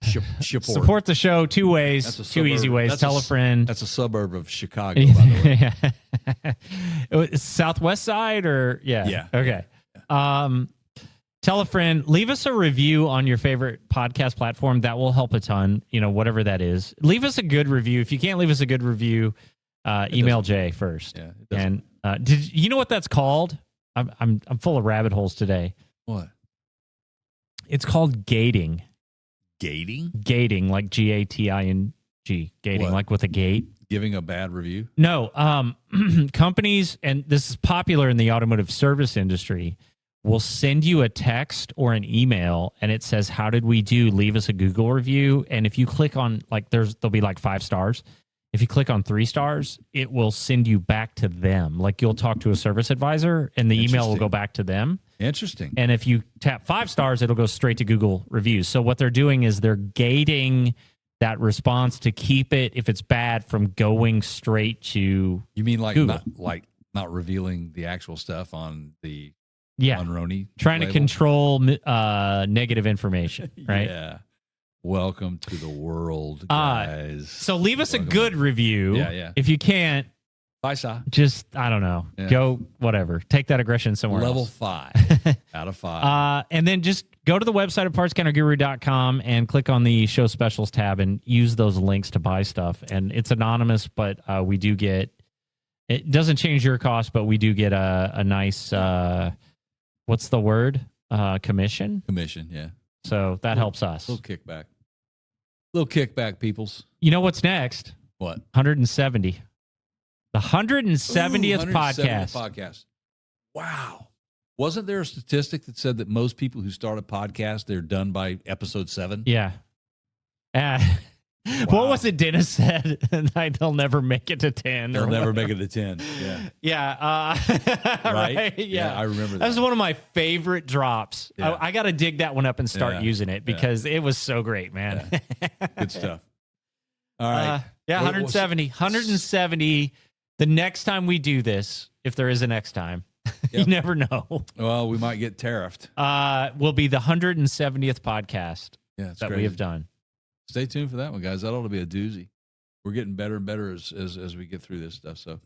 the show 2 ways, two easy ways. Tell a friend. That's a suburb of Chicago, by the way. It's Southwest side or Yeah. Okay. Tell a friend, leave us a review on your favorite podcast platform. That will help a ton, whatever that is. Leave us a good review. If you can't leave us a good review, email Jay first. Yeah, it doesn't. And did you know what that's called? I'm full of rabbit holes today. What? It's called gating. Gating? Gating, like GATING. Gating, What? like with a gate. Giving a bad review? No. Companies, and this is popular in the automotive service industry, will send you a text or an email and it says, how did we do? Leave us a Google review. And if you click on, there'll be 5 stars. If you click on 3 stars, it will send you back to them. Like you'll talk to a service advisor and the email will go back to them. Interesting. And if you tap 5 stars, it'll go straight to Google reviews. So what they're doing is they're gating that response to keep it, if it's bad, from going straight to You mean Google. not revealing the actual stuff on the Unroni trying label? to control negative information, right? Yeah. Welcome to the world, guys. So leave us Welcome. a good review. Yeah. If you can't, Bye, Si. just, I don't know, Yeah. go whatever. Take that aggression somewhere Level else. 5 out of 5. And then just go to the website at partscounterguru.com and click on the show specials tab and use those links to buy stuff. And it's anonymous, but we do get, it doesn't change your cost, but we do get a nice, what's the word? Commission. Commission, yeah. So that helps us. Little kickback, peoples. You know what's next? What? 170. The 170th Ooh, 170th podcast. Wow. Wasn't there a statistic that said that most people who start a podcast, they're done by episode 7? Yeah. What was it Dennis said? They'll never make it to 10. They'll never make it to 10. Yeah. Yeah. Right? Yeah. I remember that. That was one of my favorite drops. Yeah. I got to dig that one up and start Yeah. using it because it was so great, man. Good stuff. All right. Yeah, What- 170. 170. The next time we do this, if there is a next time, you Yep. never know, Well, we might get tariffed. will be the 170th podcast Yeah, it's that crazy. we have done. Stay tuned for that one, guys. That ought to be a doozy. We're getting better and better as we get through this stuff. So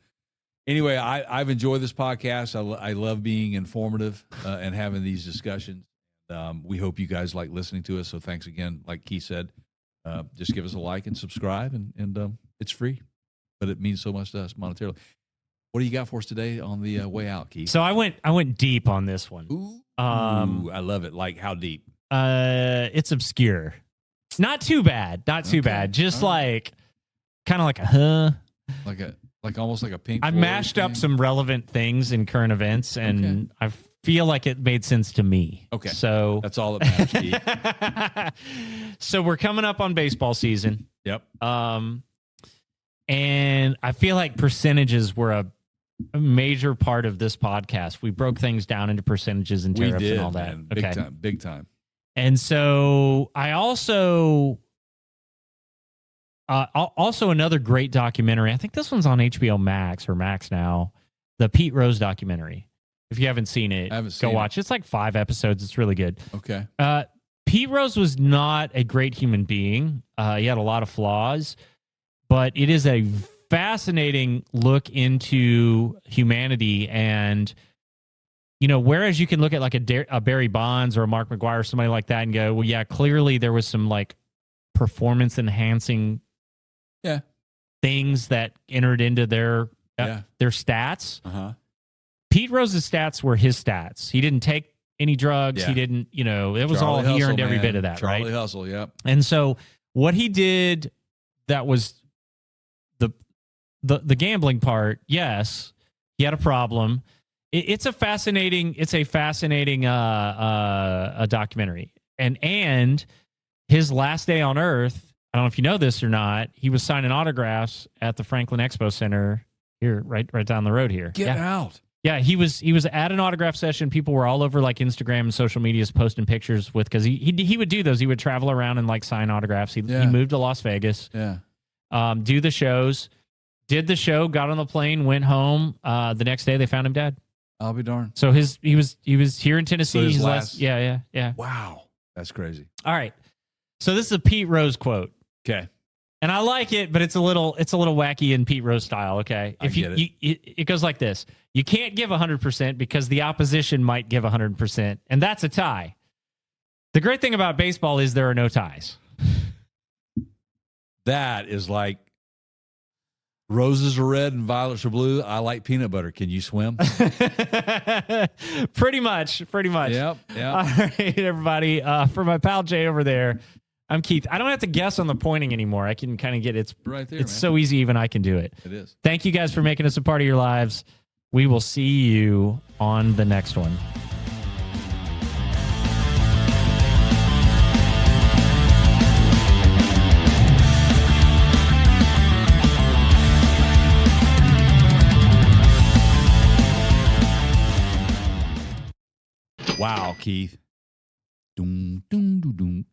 anyway, I've enjoyed this podcast. I love being informative and having these discussions. We hope you guys like listening to us. So thanks again. Like Keith said, just give us a like and subscribe, and it's free, but it means so much to us monetarily. What do you got for us today on the way out, Keith? So I went deep on this one. Ooh, I love it. Like how deep? It's obscure. Not too bad. Not too Okay. bad. Just All right. like kind of like a huh. Like almost like a Pink I Floyd mashed up thing? some relevant things in current events, and I feel like it made sense to me. Okay. So That's all that matters, Keith. so we're coming up on baseball season. Yep. And I feel like percentages were a major part of this podcast. We broke things down into percentages and We tariffs did, and all that. man. Big time. And so I also another great documentary. I think this one's on HBO Max or Max now. The Pete Rose documentary. If you haven't seen it, I haven't go seen watch. It's like 5 episodes. It's really good. Okay. Pete Rose was not a great human being. He had a lot of flaws, but it is a fascinating look into humanity. And, whereas you can look at like a Barry Bonds or a Mark McGwire or somebody like that and go, well, yeah, clearly there was some like performance enhancing things that entered into their stats. Uh-huh. Pete Rose's stats were his stats. He didn't take any drugs. Yeah. He didn't, it was Charlie all, he Hustle, earned every man. bit of that, Charlie right? Hustle, yep. And so what he did, that was the gambling part. Yes, he had a problem. It's a fascinating a documentary. And his last day on Earth, I don't know if you know this or not, he was signing autographs at the Franklin Expo Center here, right down the road here. Get out. Yeah, he was at an autograph session. People were all over like Instagram and social medias posting pictures with, because he would do those. He would travel around and like sign autographs. He moved to Las Vegas. Yeah. Do the shows. Did the show, got on the plane, went home. The next day they found him dead. I'll be darned. So he was here in Tennessee. So his He's last- yeah. Wow. That's crazy. All right. So this is a Pete Rose quote. Okay. And I like it, but it's a little wacky in Pete Rose style, okay? I get it. It goes like this. You can't give 100% because the opposition might give 100%, and that's a tie. The great thing about baseball is there are no ties. That is like roses are red and violets are blue. I like peanut butter. Can you swim? Pretty much. Yep. All right, everybody. For my pal Jay over there, I'm Keith. I don't have to guess on the pointing anymore. I can kind of get it's Right there. It's man. so easy, even I can do it. It is. Thank you guys for making us a part of your lives. We will see you on the next one. Wow, Keith. Doom, doom, doom, doom.